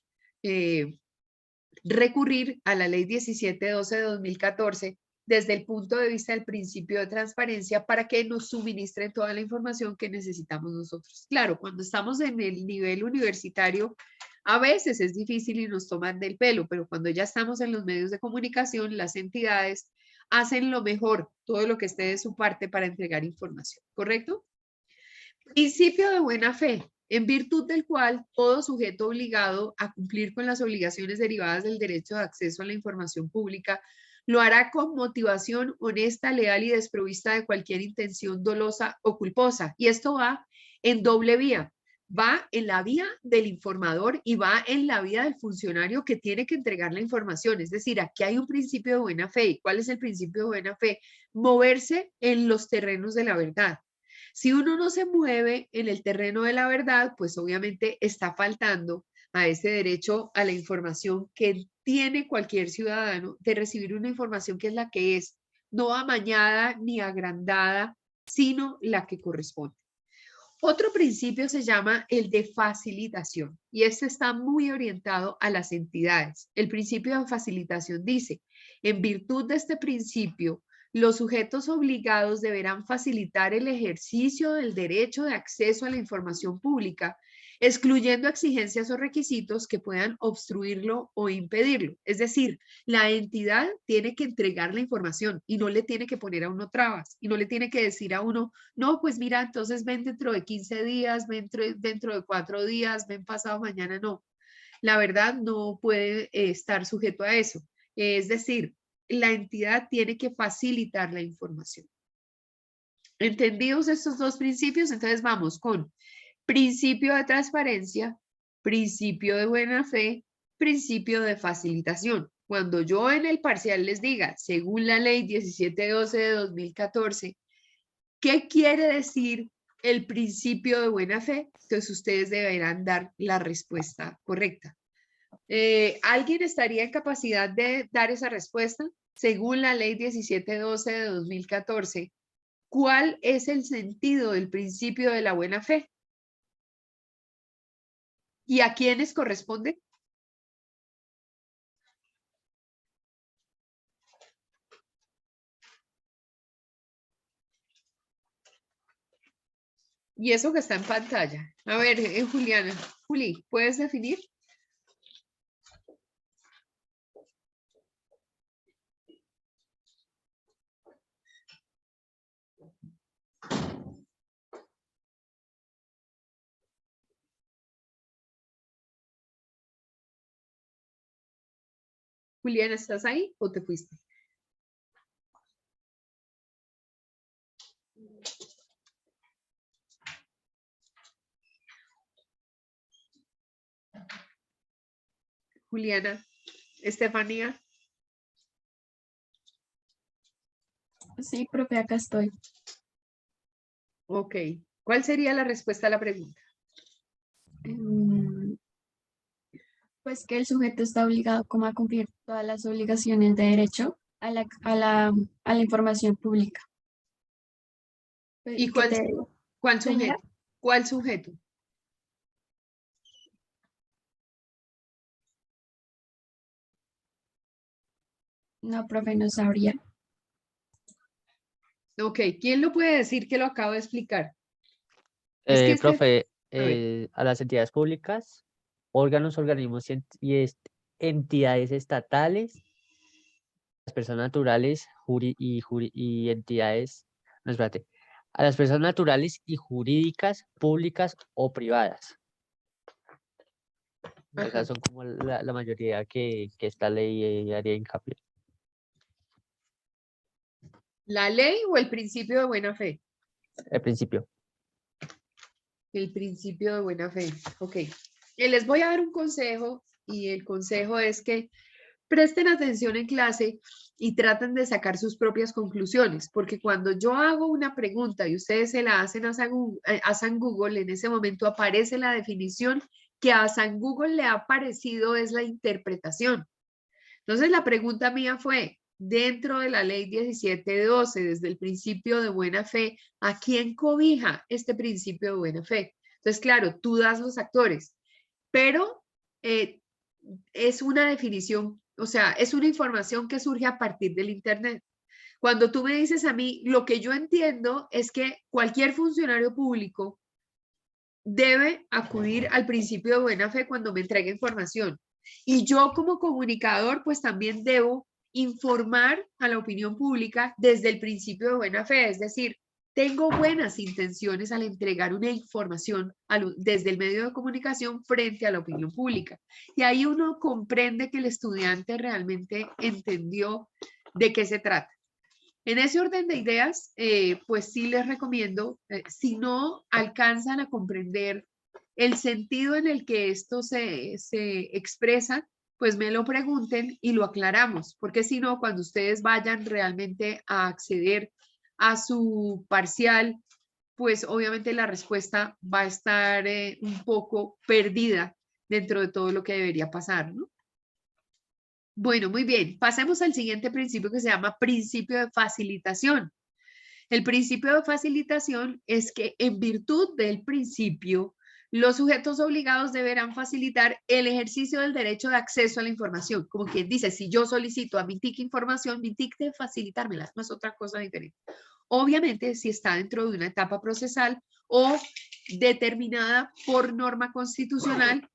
recurrir a la ley 1712 de 2014 desde el punto de vista del principio de transparencia para que nos suministren toda la información que necesitamos nosotros. Claro, cuando estamos en el nivel universitario, a veces es difícil y nos toman del pelo, pero cuando ya estamos en los medios de comunicación, las entidades hacen lo mejor, todo lo que esté de su parte para entregar información, ¿correcto? Principio de buena fe, en virtud del cual todo sujeto obligado a cumplir con las obligaciones derivadas del derecho de acceso a la información pública lo hará con motivación honesta, leal y desprovista de cualquier intención dolosa o culposa. Y esto va en doble vía. Va en la vía del informador y va en la vía del funcionario que tiene que entregar la información. Es decir, aquí hay un principio de buena fe. ¿Y cuál es el principio de buena fe? Moverse en los terrenos de la verdad. Si uno no se mueve en el terreno de la verdad, pues obviamente está faltando a ese derecho a la información que tiene cualquier ciudadano de recibir una información que es la que es, no amañada ni agrandada, sino la que corresponde. Otro principio se llama el de facilitación y este está muy orientado a las entidades. El principio de facilitación dice, en virtud de este principio, los sujetos obligados deberán facilitar el ejercicio del derecho de acceso a la información pública, excluyendo exigencias o requisitos que puedan obstruirlo o impedirlo. Es decir, la entidad tiene que entregar la información y no le tiene que poner a uno trabas y no le tiene que decir a uno, no, pues mira, entonces ven dentro de 15 días, ven dentro de 4 días, ven pasado mañana, no. La verdad no puede estar sujeto a eso. Es decir, la entidad tiene que facilitar la información. ¿Entendidos estos dos principios? Entonces vamos con principio de transparencia, principio de buena fe, principio de facilitación. Cuando yo en el parcial les diga, según la ley 1712 de 2014, ¿qué quiere decir el principio de buena fe? Entonces ustedes deberán dar la respuesta correcta. ¿Alguien estaría en capacidad de dar esa respuesta? Según la ley 1712 de 2014, ¿cuál es el sentido del principio de la buena fe? ¿Y a quiénes corresponde? Y eso que está en pantalla. A ver, Juliana. Juli, ¿puedes definir? Juliana, ¿estás ahí o te fuiste? Juliana, Estefanía. Sí, profe, acá estoy. Ok. ¿Cuál sería la respuesta a la pregunta? Pues que el sujeto está obligado como a cumplir todas las obligaciones de derecho a la información pública. ¿Y ¿Qué te cuál señora? sujeto? ¿Cuál sujeto? No, profe, no sabría. Ok, ¿quién lo puede decir que lo acabo de explicar? Es que Profe, a ver. a las entidades públicas, órganos, organismos entidades estatales, las personas naturales y entidades, no, espérate, a las personas naturales y jurídicas, públicas o privadas. Ajá. Esas son como la mayoría que esta ley haría hincapié. ¿La ley o el principio de buena fe? El principio. El principio de buena fe. Ok. Les voy a dar un consejo y el consejo es que presten atención en clase y traten de sacar sus propias conclusiones, porque cuando yo hago una pregunta y ustedes se la hacen a San Google, en ese momento aparece la definición que a San Google le ha parecido es la interpretación. Entonces la pregunta mía fue, dentro de la ley 1712, desde el principio de buena fe, ¿a quién cobija este principio de buena fe? Entonces, claro, tú das los actores, pero es una definición, o sea, es una información que surge a partir del Internet. Cuando tú me dices a mí, lo que yo entiendo es que cualquier funcionario público debe acudir al principio de buena fe cuando me entregue información. Y yo como comunicador, pues también debo informar a la opinión pública desde el principio de buena fe, es decir, tengo buenas intenciones al entregar una información desde el medio de comunicación frente a la opinión pública. Y ahí uno comprende que el estudiante realmente entendió de qué se trata. En ese orden de ideas, pues sí les recomiendo, si no alcanzan a comprender el sentido en el que esto se expresa, pues me lo pregunten y lo aclaramos, porque si no, cuando ustedes vayan realmente a acceder a su parcial, pues obviamente la respuesta va a estar un poco perdida dentro de todo lo que debería pasar, ¿no? Bueno, muy bien. Pasemos al siguiente principio que se llama principio de facilitación. El principio de facilitación es que en virtud del principio, los sujetos obligados deberán facilitar el ejercicio del derecho de acceso a la información. Como quien dice, si yo solicito a mi TIC información, mi TIC debe facilitármela, no es otra cosa diferente. Obviamente, si está dentro de una etapa procesal o determinada por norma constitucional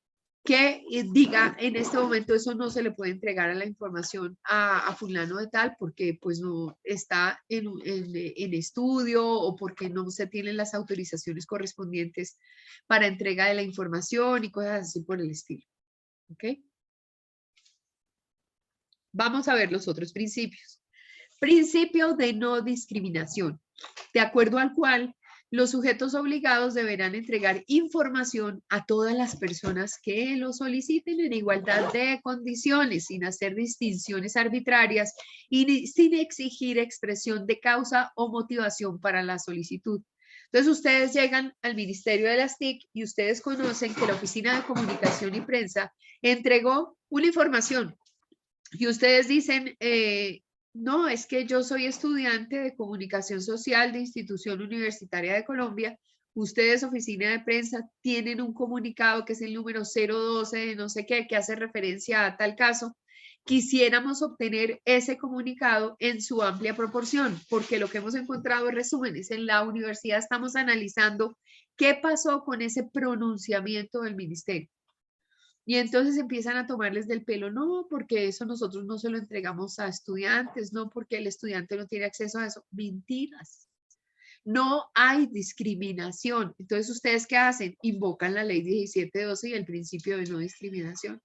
que diga en este momento eso no se le puede entregar a la información a fulano de tal porque pues no está en estudio o porque no se tienen las autorizaciones correspondientes para entrega de la información y cosas así por el estilo. ¿Ok? Vamos a ver los otros principios. Principio de no discriminación, de acuerdo al cual los sujetos obligados deberán entregar información a todas las personas que lo soliciten en igualdad de condiciones, sin hacer distinciones arbitrarias y sin exigir expresión de causa o motivación para la solicitud. Entonces ustedes llegan al Ministerio de las TIC y ustedes conocen que la Oficina de Comunicación y Prensa entregó una información y ustedes dicen, no, es que yo soy estudiante de comunicación social de Institución Universitaria de Colombia. Ustedes, oficina de prensa, tienen un comunicado que es el número 012 de no sé qué, que hace referencia a tal caso. Quisiéramos obtener ese comunicado en su amplia proporción, porque lo que hemos encontrado en resúmenes en la universidad estamos analizando qué pasó con ese pronunciamiento del ministerio. Y entonces empiezan a tomarles del pelo, no, porque eso nosotros no se lo entregamos a estudiantes, no, porque el estudiante no tiene acceso a eso. Mentiras. No hay discriminación. Entonces, ¿ustedes qué hacen? Invocan la ley 1712 y el principio de no discriminación.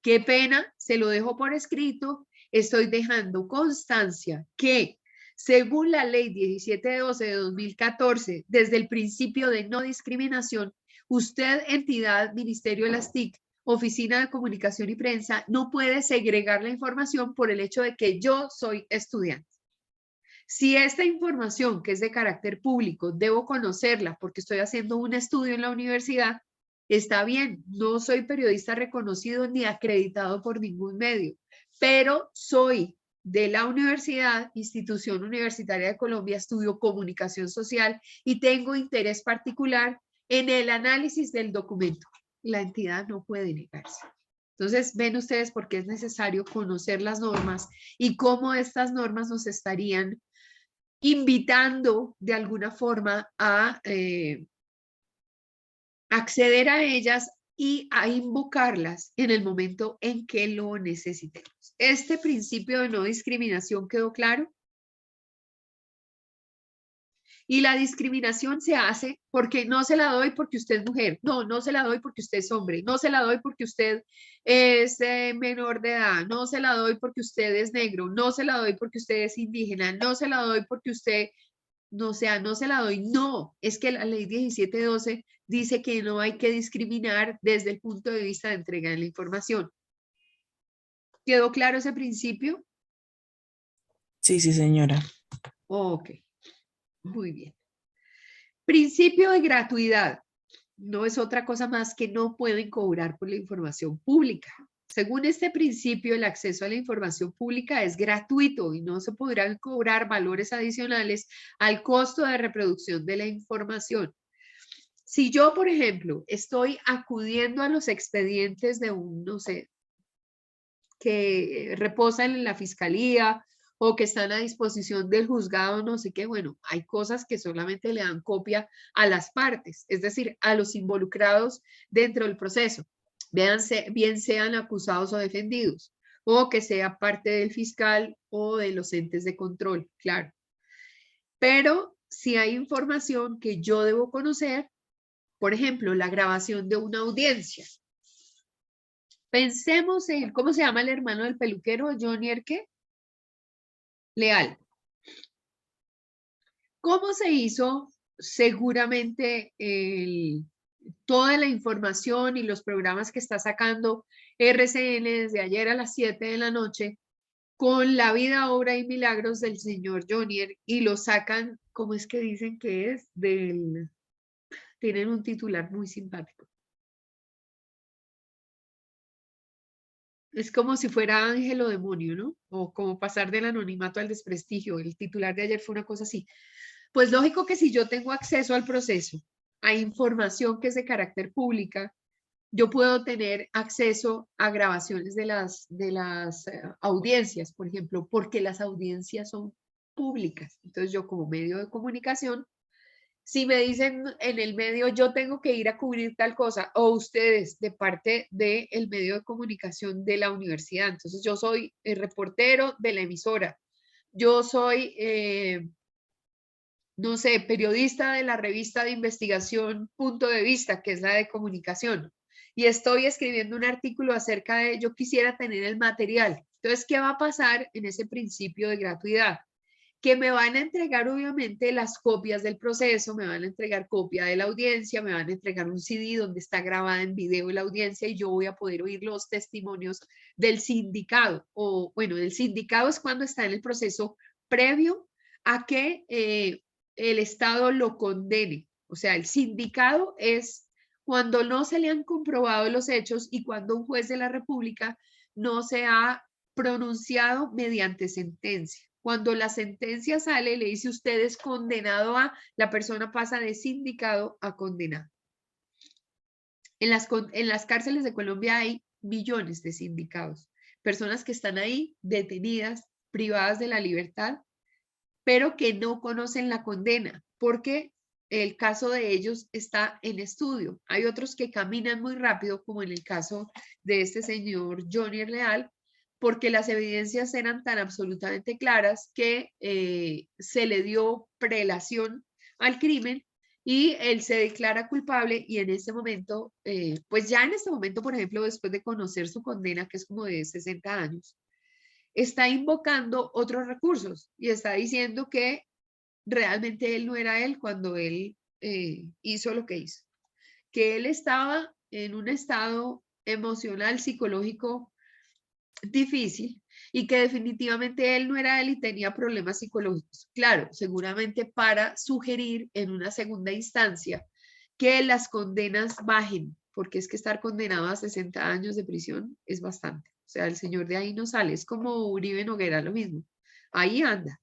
Qué pena, se lo dejo por escrito. Estoy dejando constancia que, según la ley 1712 de 2014, desde el principio de no discriminación, usted, entidad, Ministerio de las TIC, Oficina de Comunicación y Prensa, no puede segregar la información por el hecho de que yo soy estudiante. Si esta información, que es de carácter público, debo conocerla porque estoy haciendo un estudio en la universidad, está bien, no soy periodista reconocido ni acreditado por ningún medio, pero soy de la universidad, Institución Universitaria de Colombia, estudio comunicación social y tengo interés particular en el análisis del documento. La entidad no puede negarse. Entonces, ven ustedes por qué es necesario conocer las normas y cómo estas normas nos estarían invitando de alguna forma a acceder a ellas y a invocarlas en el momento en que lo necesitemos. ¿Este principio de no discriminación quedó claro? Y la discriminación se hace porque no se la doy porque usted es mujer, no se la doy porque usted es hombre, no se la doy porque usted es menor de edad, no se la doy porque usted es negro, no se la doy porque usted es indígena, no se la doy porque usted, no se la doy, no, es que la ley 1712 dice que no hay que discriminar desde el punto de vista de entrega de la información. ¿Quedó claro ese principio? Sí, sí, señora. Ok. Muy bien. Principio de gratuidad. No es otra cosa más que no pueden cobrar por la información pública. Según este principio, el acceso a la información pública es gratuito y no se podrán cobrar valores adicionales al costo de reproducción de la información. Si yo, por ejemplo, estoy acudiendo a los expedientes de un, no sé, que reposan en la fiscalía o que están a disposición del juzgado, no sé qué, bueno, hay cosas que solamente le dan copia a las partes, es decir, a los involucrados dentro del proceso, véanse, bien sean acusados o defendidos, o que sea parte del fiscal o de los entes de control, claro. Pero si hay información que yo debo conocer, por ejemplo, la grabación de una audiencia. Pensemos en, ¿cómo se llama el hermano del peluquero? Johnny Erque Leal. ¿Cómo se hizo? Seguramente toda la información y los programas que está sacando RCN desde ayer a las 7 de la noche con la vida, obra y milagros del señor Jonier y lo sacan, ¿cómo es que dicen que es? Tienen un titular muy simpático. Es como si fuera ángel o demonio, ¿no? O como pasar del anonimato al desprestigio. El titular de ayer fue una cosa así. Pues lógico que si yo tengo acceso al proceso, a información que es de carácter pública, yo puedo tener acceso a grabaciones de las audiencias, por ejemplo, porque las audiencias son públicas. Entonces yo como medio de comunicación, si me dicen en el medio yo tengo que ir a cubrir tal cosa, o ustedes de parte del medio de comunicación de la universidad, entonces yo soy el reportero de la emisora, yo soy, no sé, periodista de la revista de investigación Punto de Vista, que es la de comunicación, y estoy escribiendo un artículo acerca de, yo quisiera tener el material. Entonces, ¿qué va a pasar en ese principio de gratuidad? Que me van a entregar obviamente las copias del proceso, me van a entregar copia de la audiencia, me van a entregar un CD donde está grabada en video la audiencia y yo voy a poder oír los testimonios del sindicado. O bueno, el sindicado es cuando está en el proceso previo a que el Estado lo condene. O sea, el sindicado es cuando no se le han comprobado los hechos y cuando un juez de la República no se ha pronunciado mediante sentencia. Cuando la sentencia sale, le dice usted es condenado a, la persona pasa de sindicado a condenado. En las cárceles de Colombia hay millones de sindicados, personas que están ahí detenidas, privadas de la libertad, pero que no conocen la condena, porque el caso de ellos está en estudio. Hay otros que caminan muy rápido, como en el caso de este señor Johnny Leal, porque las evidencias eran tan absolutamente claras que se le dio prelación al crimen y él se declara culpable y en este momento, pues ya en este momento, por ejemplo, después de conocer su condena, que es como de 60 años, está invocando otros recursos y está diciendo que realmente él no era él cuando él hizo lo que hizo, que él estaba en un estado emocional, psicológico difícil y que definitivamente él no era él y tenía problemas psicológicos. Claro, seguramente para sugerir en una segunda instancia que las condenas bajen, porque es que estar condenado a 60 años de prisión es bastante. O sea, el señor de ahí no sale, es como Uribe Noguera, lo mismo. Ahí anda,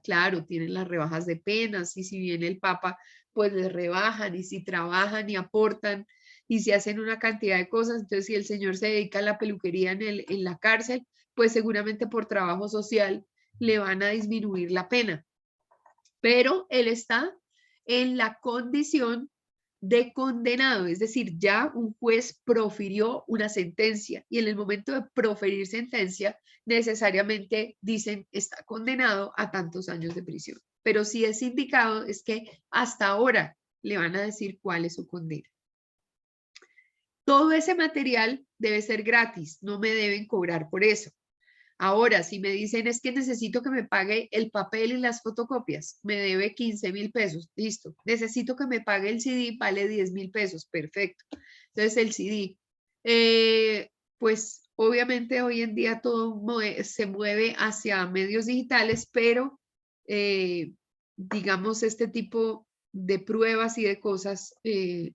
claro, tienen las rebajas de penas y si viene el Papa, pues les rebajan y si trabajan y aportan y si hacen una cantidad de cosas, entonces si el señor se dedica a la peluquería en la cárcel, pues seguramente por trabajo social le van a disminuir la pena. Pero él está en la condición de condenado, es decir, ya un juez profirió una sentencia y en el momento de proferir sentencia necesariamente dicen está condenado a tantos años de prisión. Pero si es indicado es que hasta ahora le van a decir cuál es su condena. Todo ese material debe ser gratis, no me deben cobrar por eso. Ahora, si me dicen es que necesito que me pague el papel y las fotocopias, me debe 15.000 pesos, listo. Necesito que me pague el CD, vale 10.000 pesos, perfecto. Entonces el CD, pues obviamente hoy en día todo se mueve hacia medios digitales, pero digamos este tipo de pruebas y de cosas,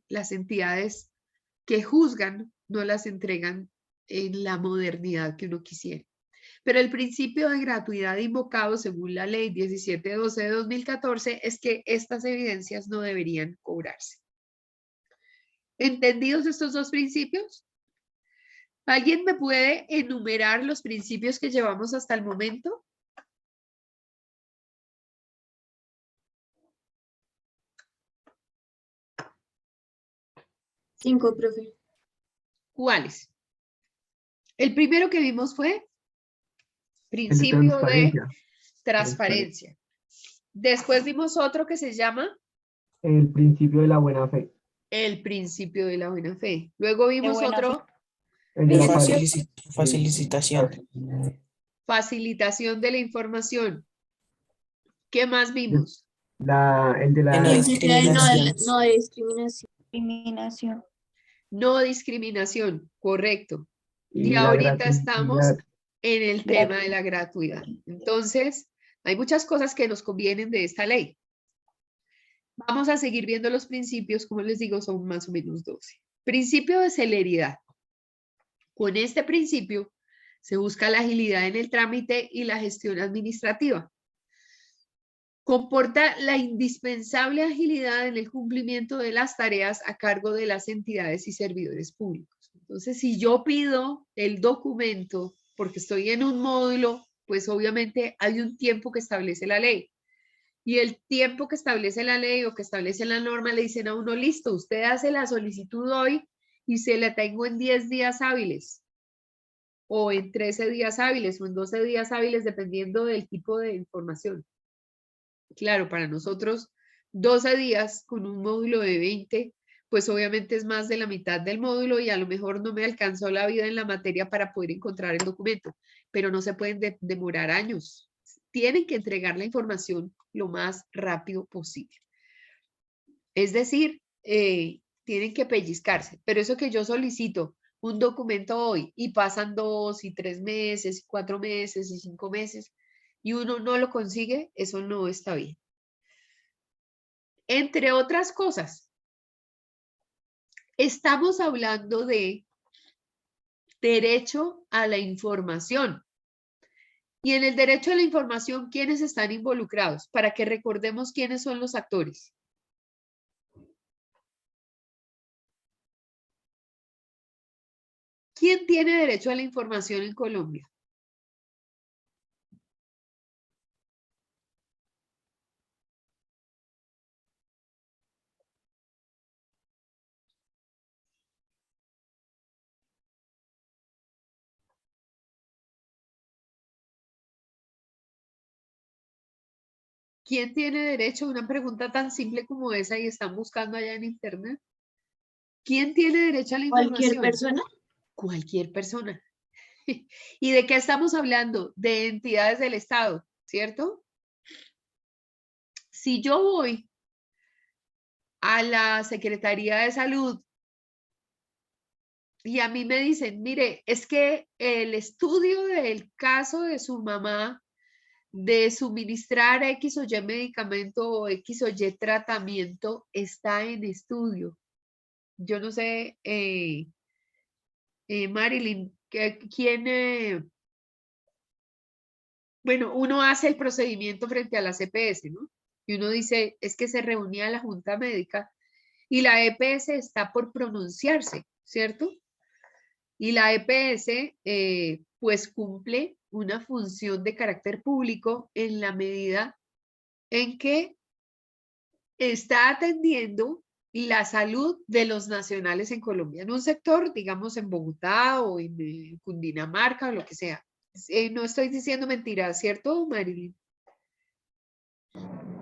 las entidades que juzgan no las entregan en la modernidad que uno quisiera. Pero el principio de gratuidad invocado según la ley 1712 de 2014 es que estas evidencias no deberían cobrarse. ¿Entendidos estos dos principios? ¿Alguien me puede enumerar los principios que llevamos hasta el momento? Cinco, profe. ¿Cuáles? El primero que vimos fue principio de transparencia. Después vimos otro que se llama el principio de la buena fe. El principio de la buena fe. Luego vimos otro. El de la facilitación. Facilitación de la información. ¿Qué más vimos? El de la no discriminación. No discriminación, correcto. Y ahorita estamos en el tema de la gratuidad. Entonces, hay muchas cosas que nos convienen de esta ley. Vamos a seguir viendo los principios, como les digo, son más o menos 12. Principio de celeridad. Con este principio, Se busca la agilidad en el trámite y la gestión administrativa. Comporta la indispensable agilidad en el cumplimiento de las tareas a cargo de las entidades y servidores públicos. Entonces, si yo pido el documento porque estoy en un módulo, pues obviamente hay un tiempo que establece la ley. Y el tiempo que establece la ley o que establece la norma le dicen a uno, listo, usted hace la solicitud hoy y se la tengo en 10 días hábiles o en 13 días hábiles o en 12 días hábiles dependiendo del tipo de información. Claro, para nosotros 12 días con un módulo de 20, pues obviamente es más de la mitad del módulo y a lo mejor no me alcanzó la vida en la materia para poder encontrar el documento, pero no se pueden demorar años. Tienen que entregar la información lo más rápido posible. Es decir, tienen que pellizcarse, pero eso que yo solicito un documento hoy y pasan 2 y 3 meses, 4 meses y 5 meses y uno no lo consigue, eso no está bien. Entre otras cosas, estamos hablando de derecho a la información. Y en el derecho a la información, ¿quiénes están involucrados? Para que recordemos quiénes son los actores. ¿Quién tiene derecho a la información en Colombia? ¿Quién tiene derecho? Una pregunta tan simple como esa y están buscando allá en internet. ¿Quién tiene derecho a la información? ¿Cualquier persona? Cualquier persona. ¿Y de qué estamos hablando? De entidades del Estado, ¿cierto? Si yo voy a la Secretaría de Salud y a mí me dicen, mire, es que el estudio del caso de su mamá de suministrar X o Y medicamento o X o Y tratamiento está en estudio. Yo no sé, Marilyn, ¿quién? Bueno, uno hace el procedimiento frente a la EPS, ¿no? Y uno dice, es que se reunía la Junta Médica y la EPS está por pronunciarse, ¿cierto? Y la EPS, pues cumple una función de carácter público en la medida en que está atendiendo la salud de los nacionales en Colombia, en un sector, digamos, en Bogotá o en Cundinamarca o lo que sea. No estoy diciendo mentiras, ¿cierto, Marilyn?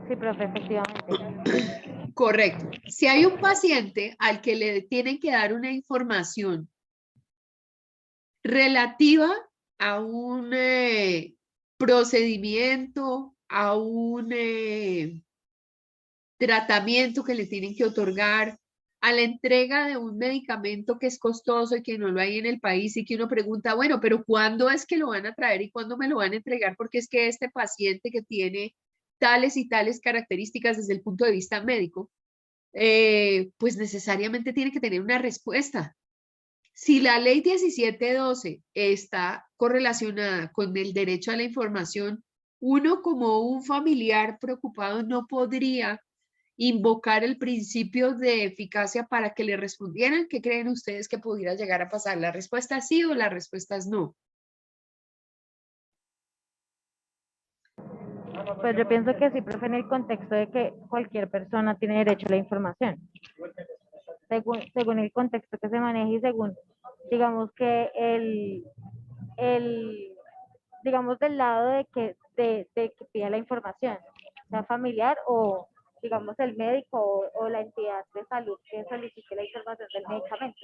Sí, profe, efectivamente. Correcto. Si hay un paciente al que le tienen que dar una información relativa a un procedimiento, a un tratamiento que le tienen que otorgar, a la entrega de un medicamento que es costoso y que no lo hay en el país y que uno pregunta, bueno, pero ¿cuándo es que lo van a traer y cuándo me lo van a entregar? Porque es que este paciente que tiene tales y tales características desde el punto de vista médico, pues necesariamente tiene que tener una respuesta. Si la ley 1712 está correlacionada con el derecho a la información, uno como un familiar preocupado no podría invocar el principio de eficacia para que le respondieran. ¿Qué creen ustedes que pudiera llegar a pasar? ¿La respuesta es sí o la respuesta es no? Pues yo pienso que sí, profe, en el contexto de que cualquier persona tiene derecho a la información. Según el contexto que se maneje y según, digamos que digamos del lado de que pida la información, sea familiar o digamos el médico o la entidad de salud que solicite la información del medicamento.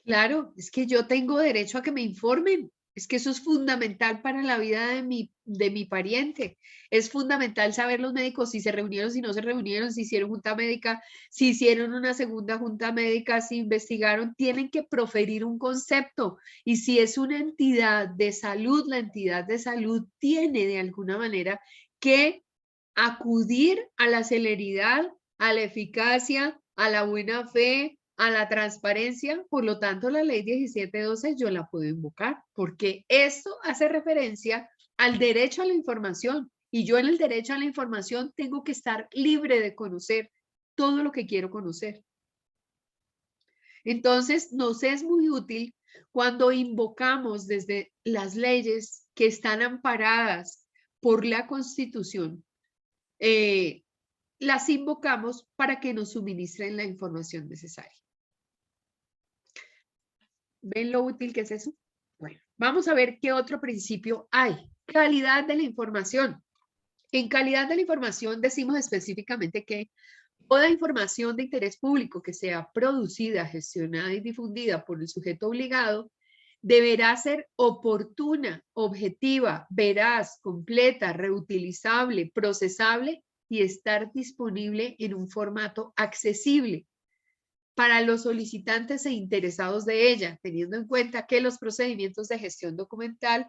Claro, es que yo tengo derecho a que me informen. Es que eso es fundamental para la vida de mi pariente. Es fundamental saber los médicos si se reunieron, si no se reunieron, si hicieron junta médica, si hicieron una segunda junta médica, si investigaron. Tienen que proferir un concepto. Y si es una entidad de salud, la entidad de salud tiene de alguna manera que acudir a la celeridad, a la eficacia, a la buena fe, a la transparencia, por lo tanto la ley 1712 yo la puedo invocar, porque esto hace referencia al derecho a la información, y yo en el derecho a la información tengo que estar libre de conocer todo lo que quiero conocer. Entonces, nos es muy útil cuando invocamos desde las leyes que están amparadas por la Constitución, las invocamos para que nos suministren la información necesaria. ¿Ven lo útil que es eso? Bueno, vamos a ver qué otro principio hay. Calidad de la información. En calidad de la información decimos específicamente que toda información de interés público que sea producida, gestionada y difundida por el sujeto obligado deberá ser oportuna, objetiva, veraz, completa, reutilizable, procesable y estar disponible en un formato accesible para los solicitantes e interesados de ella, teniendo en cuenta que los procedimientos de gestión documental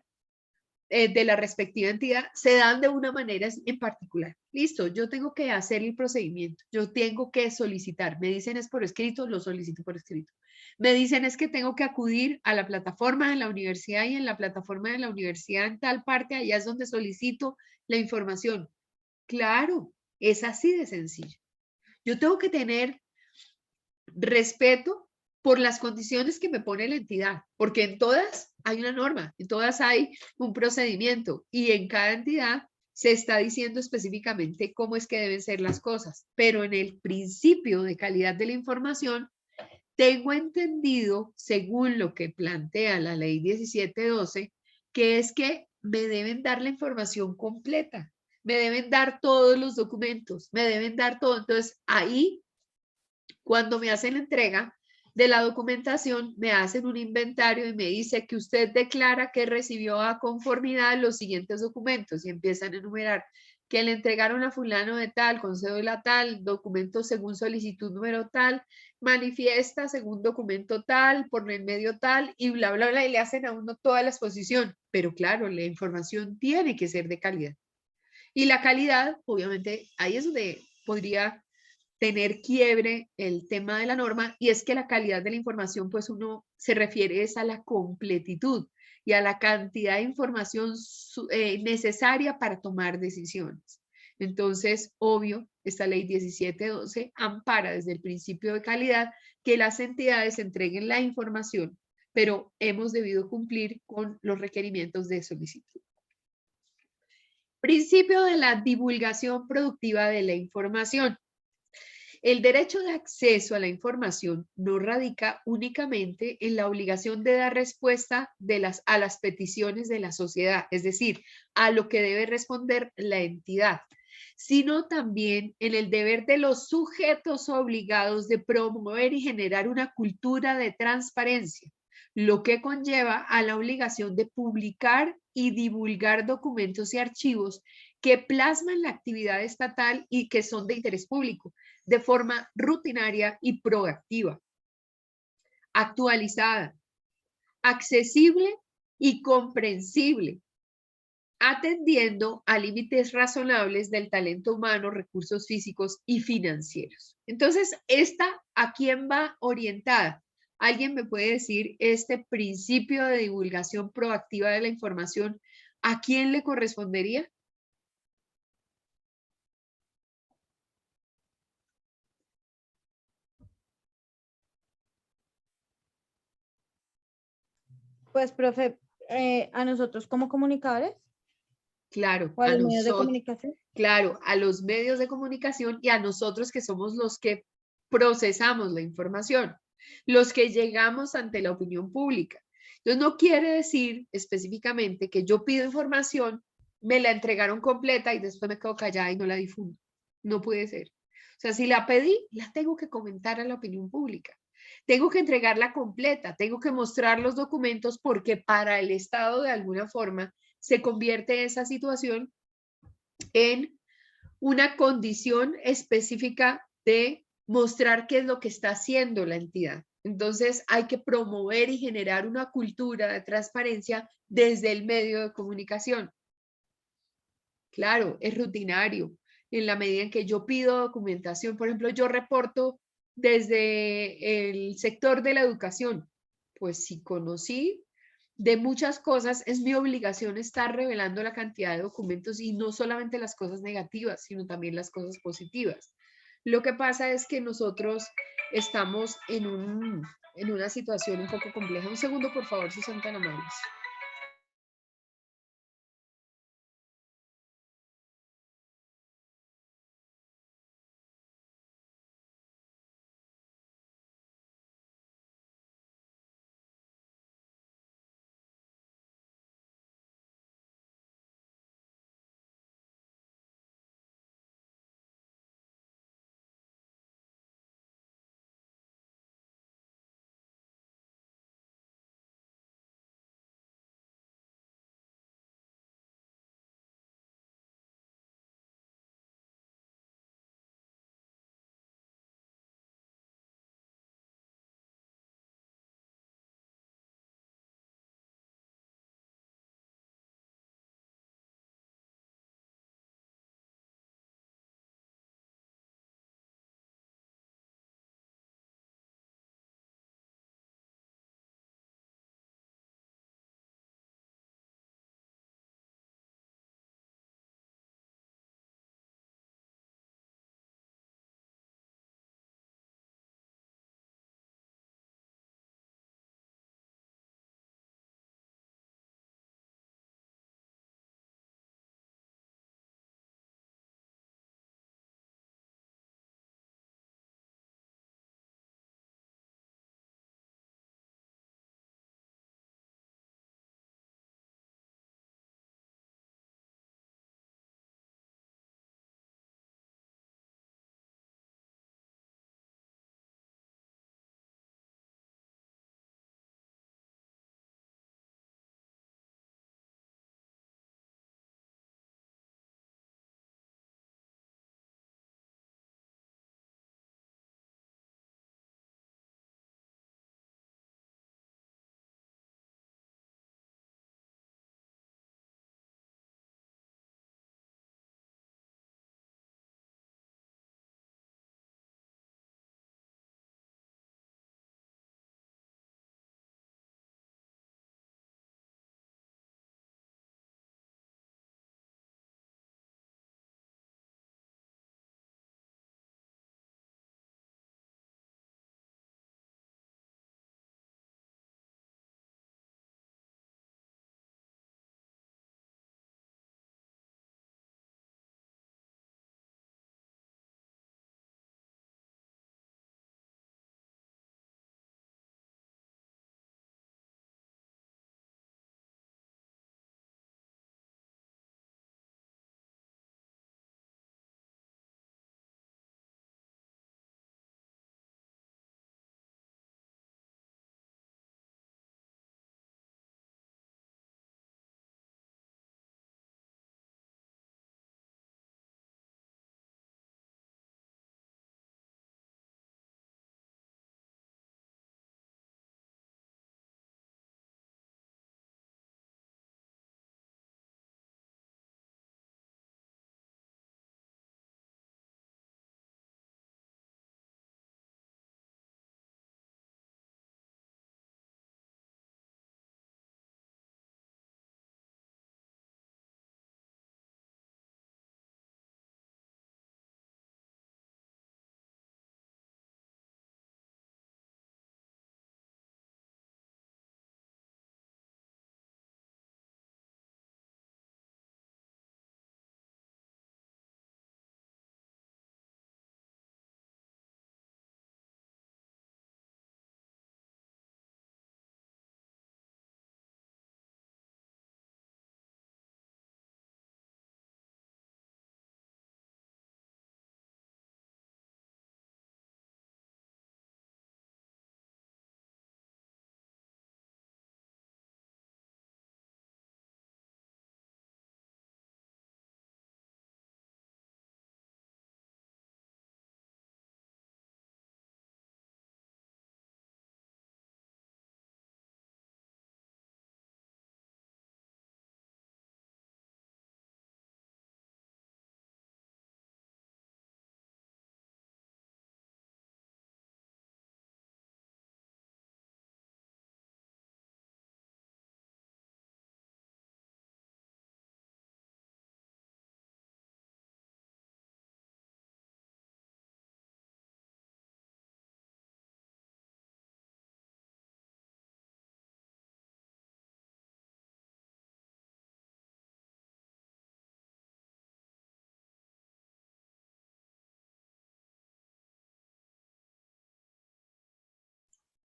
de la respectiva entidad se dan de una manera en particular. Listo, yo tengo que hacer el procedimiento, yo tengo que solicitar, me dicen es por escrito, lo solicito por escrito. Me dicen es que tengo que acudir a la plataforma de la universidad y en la plataforma de la universidad en tal parte, allá es donde solicito la información. Claro, es así de sencillo. Yo tengo que tener respeto por las condiciones que me pone la entidad, porque en todas hay una norma, en todas hay un procedimiento y en cada entidad se está diciendo específicamente cómo es que deben ser las cosas. Pero en el principio de calidad de la información, tengo entendido, según lo que plantea la ley 1712, que es que me deben dar la información completa, me deben dar todos los documentos, me deben dar todo. Entonces, ahí, cuando me hacen la entrega de la documentación, me hacen un inventario y me dice que usted declara que recibió a conformidad los siguientes documentos y empiezan a enumerar que le entregaron a fulano de tal, con cédula tal, documento según solicitud número tal, manifiesta según documento tal, por el medio tal, y bla, bla, bla, y le hacen a uno toda la exposición. Pero claro, la información tiene que ser de calidad. Y la calidad, obviamente, ahí es donde podría tener quiebre el tema de la norma, y es que la calidad de la información, pues uno se refiere es a la completitud y a la cantidad de información necesaria para tomar decisiones. Entonces, obvio, esta ley 1712 ampara desde el principio de calidad que las entidades entreguen la información, pero hemos debido cumplir con los requerimientos de solicitud. Principio de la divulgación productiva de la información. El derecho de acceso a la información no radica únicamente en la obligación de dar respuesta a las peticiones de la sociedad, es decir, a lo que debe responder la entidad, sino también en el deber de los sujetos obligados de promover y generar una cultura de transparencia, lo que conlleva a la obligación de publicar y divulgar documentos y archivos que plasman la actividad estatal y que son de interés público, de forma rutinaria y proactiva, actualizada, accesible y comprensible, atendiendo a límites razonables del talento humano, recursos físicos y financieros. Entonces, ¿esta a quién va orientada? ¿Alguien me puede decir este principio de divulgación proactiva de la información, a quién le correspondería? Pues, profe, a nosotros como comunicadores Claro, o a a los medios de nosotros. comunicación. Claro, a los medios de comunicación y a nosotros que somos los que procesamos la información, los que llegamos ante la opinión pública. Entonces, no quiere decir específicamente que yo pido información, me la entregaron completa y después me quedo callada y no la difundo. No puede ser. O sea, si la pedí, la tengo que comentar a la opinión pública. Tengo que entregarla completa, tengo que mostrar los documentos porque para el Estado de alguna forma se convierte esa situación en una condición específica de mostrar qué es lo que está haciendo la entidad. Entonces hay que promover y generar una cultura de transparencia desde el medio de comunicación. Claro, es rutinario. En la medida en que yo pido documentación, por ejemplo, yo reporto desde el sector de la educación. Pues si conocí de muchas cosas, es mi obligación estar revelando la cantidad de documentos y no solamente las cosas negativas, sino también las cosas positivas. Lo que pasa es que nosotros estamos en una situación un poco compleja. Un segundo, por favor, si son tan amables.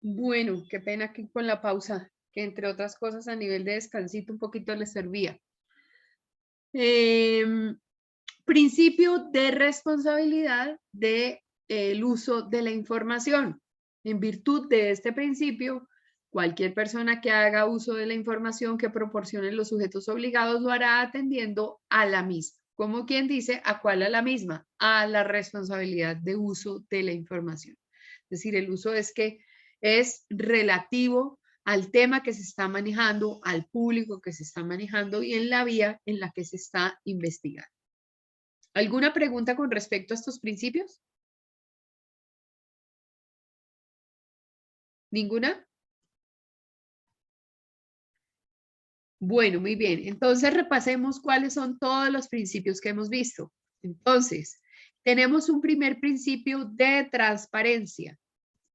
Bueno, qué pena aquí con la pausa, que entre otras cosas a nivel de descansito un poquito les servía. Principio de responsabilidad del uso de la información. En virtud de este principio, cualquier persona que haga uso de la información que proporcionen los sujetos obligados lo hará atendiendo a la misma. Como quien dice, ¿a cuál a la misma? A la responsabilidad de uso de la información. Es decir, el uso es que es relativo al tema que se está manejando, al público que se está manejando y en la vía en la que se está investigando. ¿Alguna pregunta con respecto a estos principios? ¿Ninguna? Bueno, muy bien. Entonces repasemos cuáles son todos los principios que hemos visto. Entonces, tenemos un primer principio de transparencia.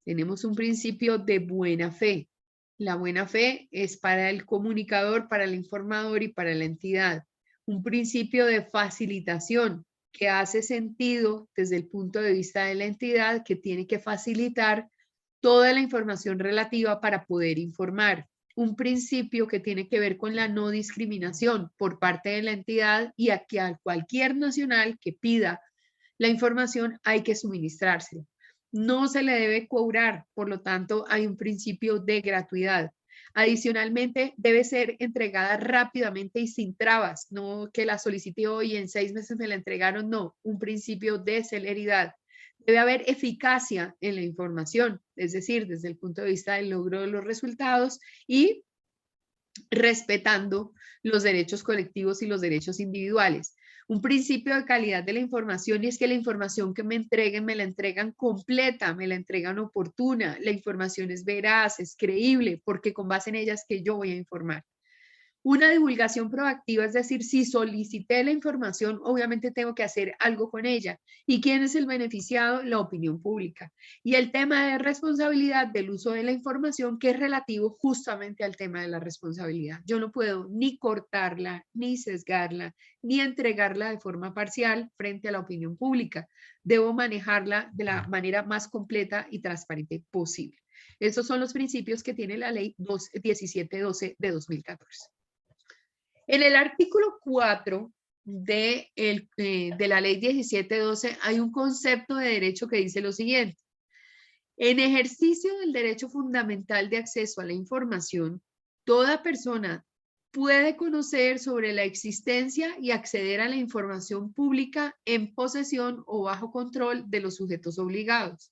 Tenemos un principio de buena fe. La buena fe es para el comunicador, para el informador y para la entidad. Un principio de facilitación que hace sentido desde el punto de vista de la entidad que tiene que facilitar toda la información relativa para poder informar. Un principio que tiene que ver con la no discriminación por parte de la entidad y a que a cualquier nacional que pida la información hay que suministrársela. No se le debe cobrar, por lo tanto hay un principio de gratuidad. Adicionalmente, debe ser entregada rápidamente y sin trabas, no que la solicité hoy y en 6 meses me la entregaron, no, un principio de celeridad. Debe haber eficacia en la información, es decir, desde el punto de vista del logro de los resultados y respetando los derechos colectivos y los derechos individuales. Un principio de calidad de la información y es que la información que me entreguen, me la entregan completa, me la entregan oportuna, la información es veraz, es creíble, porque con base en ella es que yo voy a informar. Una divulgación proactiva, es decir, si solicité la información, obviamente tengo que hacer algo con ella. ¿Y quién es el beneficiado? La opinión pública. Y el tema de responsabilidad del uso de la información, que es relativo justamente al tema de la responsabilidad. Yo no puedo ni cortarla, ni sesgarla, ni entregarla de forma parcial frente a la opinión pública. Debo manejarla de la manera más completa y transparente posible. Esos son los principios que tiene la ley 1712 de 2014. En el artículo 4 de la ley 1712 hay un concepto de derecho que dice lo siguiente. En ejercicio del derecho fundamental de acceso a la información, toda persona puede conocer sobre la existencia y acceder a la información pública en posesión o bajo control de los sujetos obligados.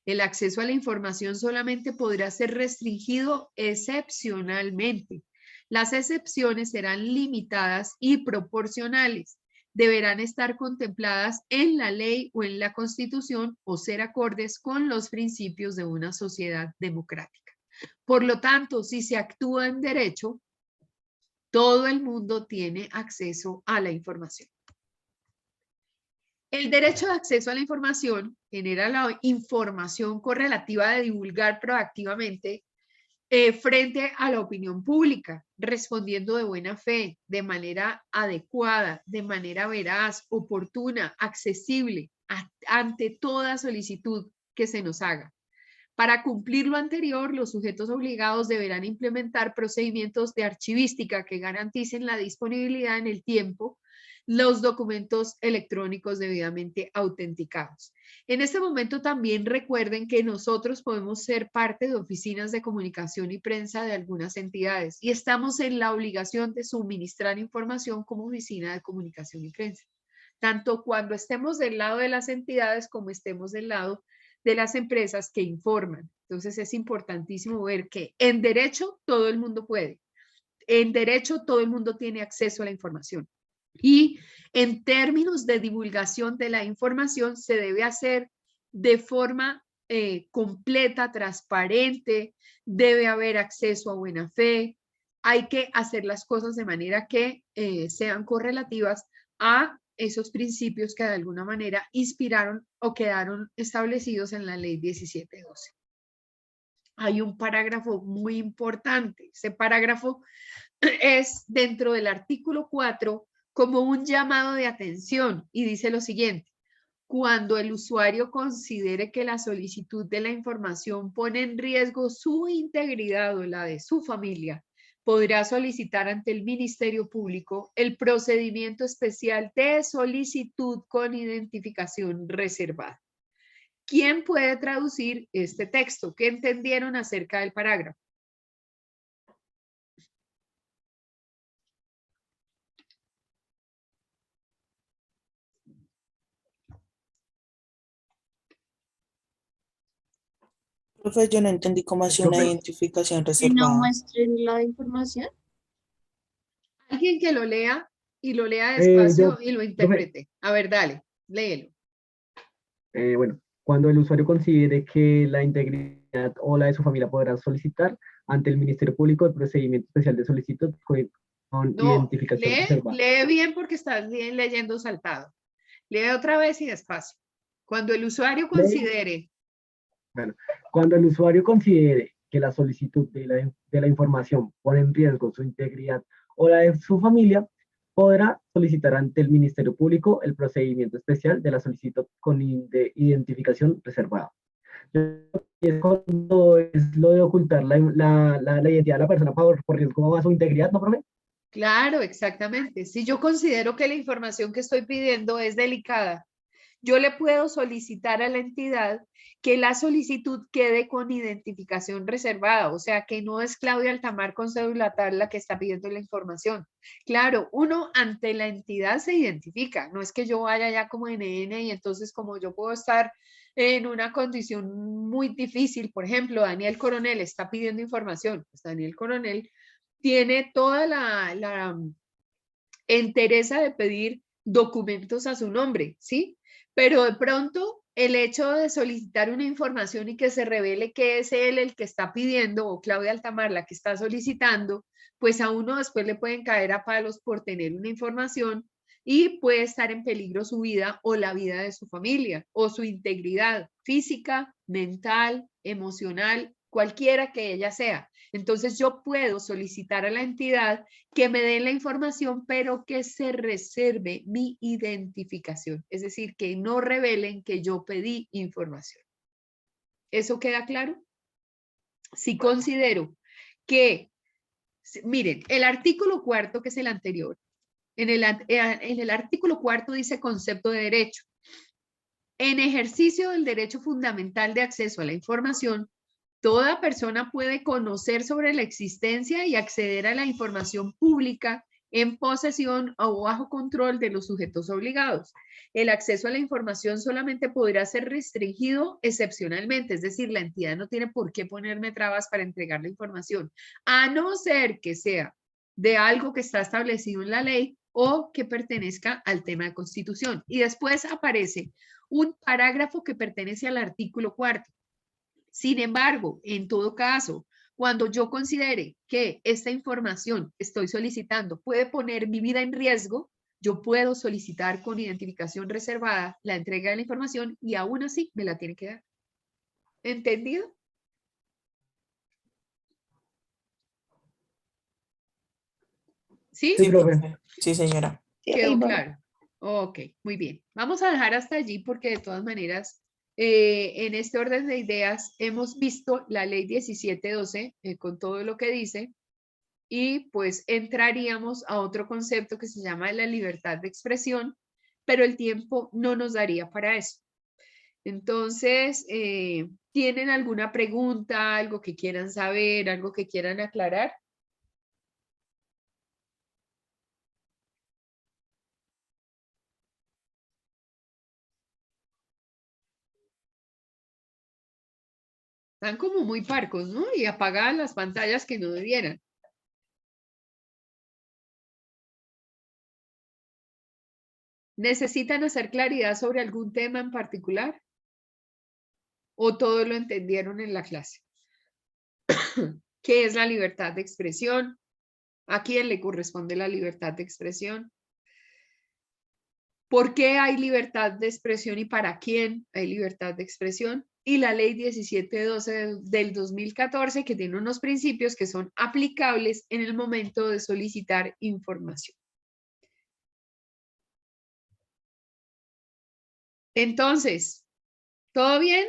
El acceso a la información solamente podrá ser restringido excepcionalmente. Las excepciones serán limitadas y proporcionales. Deberán estar contempladas en la ley o en la Constitución o ser acordes con los principios de una sociedad democrática. Por lo tanto, si se actúa en derecho, todo el mundo tiene acceso a la información. El derecho de acceso a la información genera la información correlativa de divulgar proactivamente frente a la opinión pública, respondiendo de buena fe, de manera adecuada, de manera veraz, oportuna, accesible, ante toda solicitud que se nos haga. Para cumplir lo anterior, los sujetos obligados deberán implementar procedimientos de archivística que garanticen la disponibilidad en el tiempo, los documentos electrónicos debidamente autenticados. En este momento también recuerden que nosotros podemos ser parte de oficinas de comunicación y prensa de algunas entidades y estamos en la obligación de suministrar información como oficina de comunicación y prensa, tanto cuando estemos del lado de las entidades como estemos del lado de las empresas que informan. Entonces es importantísimo ver que en derecho todo el mundo puede, en derecho todo el mundo tiene acceso a la información. Y en términos de divulgación de la información se debe hacer de forma completa, transparente, debe haber acceso a buena fe, hay que hacer las cosas de manera que sean correlativas a esos principios que de alguna manera inspiraron o quedaron establecidos en la ley 1712. Hay un parágrafo muy importante, ese parágrafo es dentro del artículo 4 como un llamado de atención y dice lo siguiente: cuando el usuario considere que la solicitud de la información pone en riesgo su integridad o la de su familia, podrá solicitar ante el Ministerio Público el procedimiento especial de solicitud con identificación reservada. ¿Quién puede traducir este texto? ¿Qué entendieron acerca del parágrafo? Profe, yo no entendí cómo hace una Profe. identificación Que no reservada. muestren la información. Alguien que lo lea y lo lea Yo, despacio y lo profe, interprete. A ver, dale, léelo. bueno, cuando el usuario considere que la integridad o la de su familia podrá solicitar ante el Ministerio Público el procedimiento especial de solicitud con No, identificación reservada. lee bien porque estás bien leyendo saltado. Lee otra vez y despacio. Cuando el usuario considere. Bueno, cuando el usuario considere que la solicitud de la información pone en riesgo su integridad o la de su familia, podrá solicitar ante el Ministerio Público el procedimiento especial de la solicitud con identificación reservada. Y es cuando es lo de ocultar la identidad de la persona por riesgo a su integridad, ¿no, profe? Claro, exactamente. Si yo considero que la información que estoy pidiendo es delicada, yo le puedo solicitar a la entidad que la solicitud quede con identificación reservada, o sea, que no es Claudia Altamar con cédula tal la que está pidiendo la información. Claro, uno ante la entidad se identifica, no es que yo vaya ya como NN y entonces como yo puedo estar en una condición muy difícil, por ejemplo, Daniel Coronel está pidiendo información, pues Daniel Coronel tiene toda la entereza de pedir documentos a su nombre, ¿sí? Pero de pronto el hecho de solicitar una información y que se revele que es él el que está pidiendo o Claudia Altamar la que está solicitando, pues a uno después le pueden caer a palos por tener una información y puede estar en peligro su vida o la vida de su familia o su integridad física, mental, emocional, cualquiera que ella sea. Entonces yo puedo solicitar a la entidad que me den la información, pero que se reserve mi identificación. Es decir, que no revelen que yo pedí información. ¿Eso queda claro? Si considero que, miren, el artículo 4, que es el anterior, en el artículo 4 dice concepto de derecho. En ejercicio del derecho fundamental de acceso a la información, toda persona puede conocer sobre la existencia y acceder a la información pública en posesión o bajo control de los sujetos obligados. El acceso a la información solamente podrá ser restringido excepcionalmente, es decir, la entidad no tiene por qué ponerme trabas para entregar la información, a no ser que sea de algo que está establecido en la ley o que pertenezca al tema de constitución. Y después aparece un parágrafo que pertenece al artículo 4. Sin embargo, en todo caso, cuando yo considere que esta información que estoy solicitando puede poner mi vida en riesgo, yo puedo solicitar con identificación reservada la entrega de la información y aún así me la tiene que dar. ¿Entendido? ¿Sí? Sí, profe. Sí, señora. ¿Quedó claro? Ok, muy bien. Vamos a dejar hasta allí porque de todas maneras, en este orden de ideas hemos visto la ley 1712 con todo lo que dice y pues entraríamos a otro concepto que se llama la libertad de expresión, pero el tiempo no nos daría para eso. Entonces, ¿tienen alguna pregunta, algo que quieran saber, algo que quieran aclarar? Están como muy parcos, ¿no? Y apagan las pantallas que no debieran. ¿Necesitan hacer claridad sobre algún tema en particular? ¿O todo lo entendieron en la clase? ¿Qué es la libertad de expresión? ¿A quién le corresponde la libertad de expresión? ¿Por qué hay libertad de expresión y para quién hay libertad de expresión? Y la ley 1712 del 2014 que tiene unos principios que son aplicables en el momento de solicitar información. Entonces, ¿todo bien?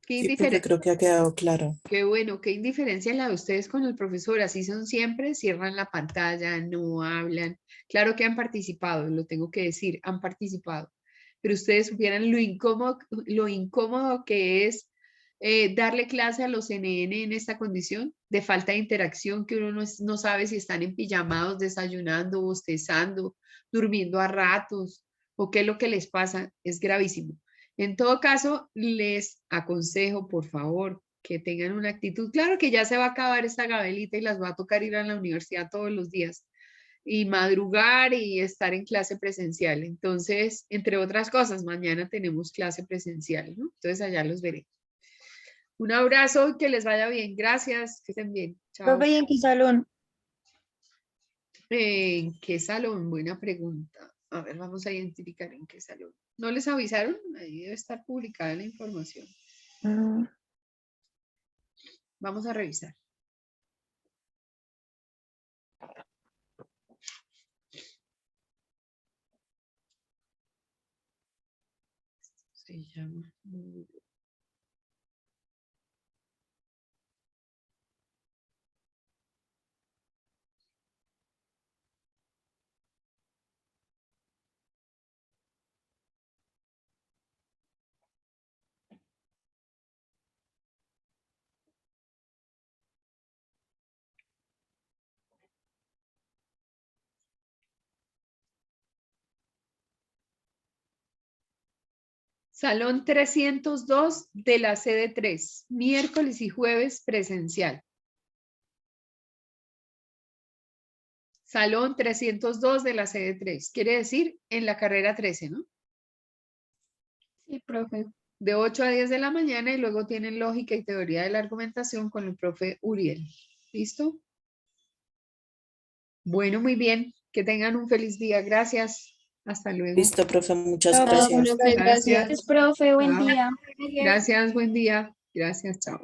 ¿Qué Sí, profe, indiferencia? creo que ha quedado claro. Qué bueno, qué indiferencia la de ustedes con el profesor. Así son siempre, cierran la pantalla, no hablan. Claro que han participado, lo tengo que decir, han participado. Pero ustedes supieran lo incómodo que es darle clase a los NN en esta condición de falta de interacción, que uno no sabe si están empijamados, desayunando, bostezando, durmiendo a ratos, o qué es lo que les pasa. Es gravísimo. En todo caso, les aconsejo, por favor, que tengan una actitud. Claro que ya se va a acabar esta Gabelita y las va a tocar ir a la universidad todos los días y madrugar y estar en clase presencial. Entonces, entre otras cosas, mañana tenemos clase presencial, ¿no? Entonces, allá los veré. Un abrazo y que les vaya bien. Gracias, que estén bien. Chao. Profe, ¿y en qué salón? ¿En qué salón? Buena pregunta. A ver, vamos a identificar en qué salón. ¿No les avisaron? Ahí debe estar publicada la información. Vamos a revisar. Se llama. Salón 302 de la sede 3, miércoles y jueves presencial. Salón 302 de la sede 3, quiere decir en la carrera 13, ¿no? Sí, profe. De 8 a 10 de la mañana y luego tienen lógica y teoría de la argumentación con el profe Uriel. ¿Listo? Bueno, muy bien. Que tengan un feliz día. Gracias. Hasta luego. Listo, profe, muchas Chao, gracias. profe, gracias. Profe, buen Chao. día. Gracias, buen día. Gracias, chao.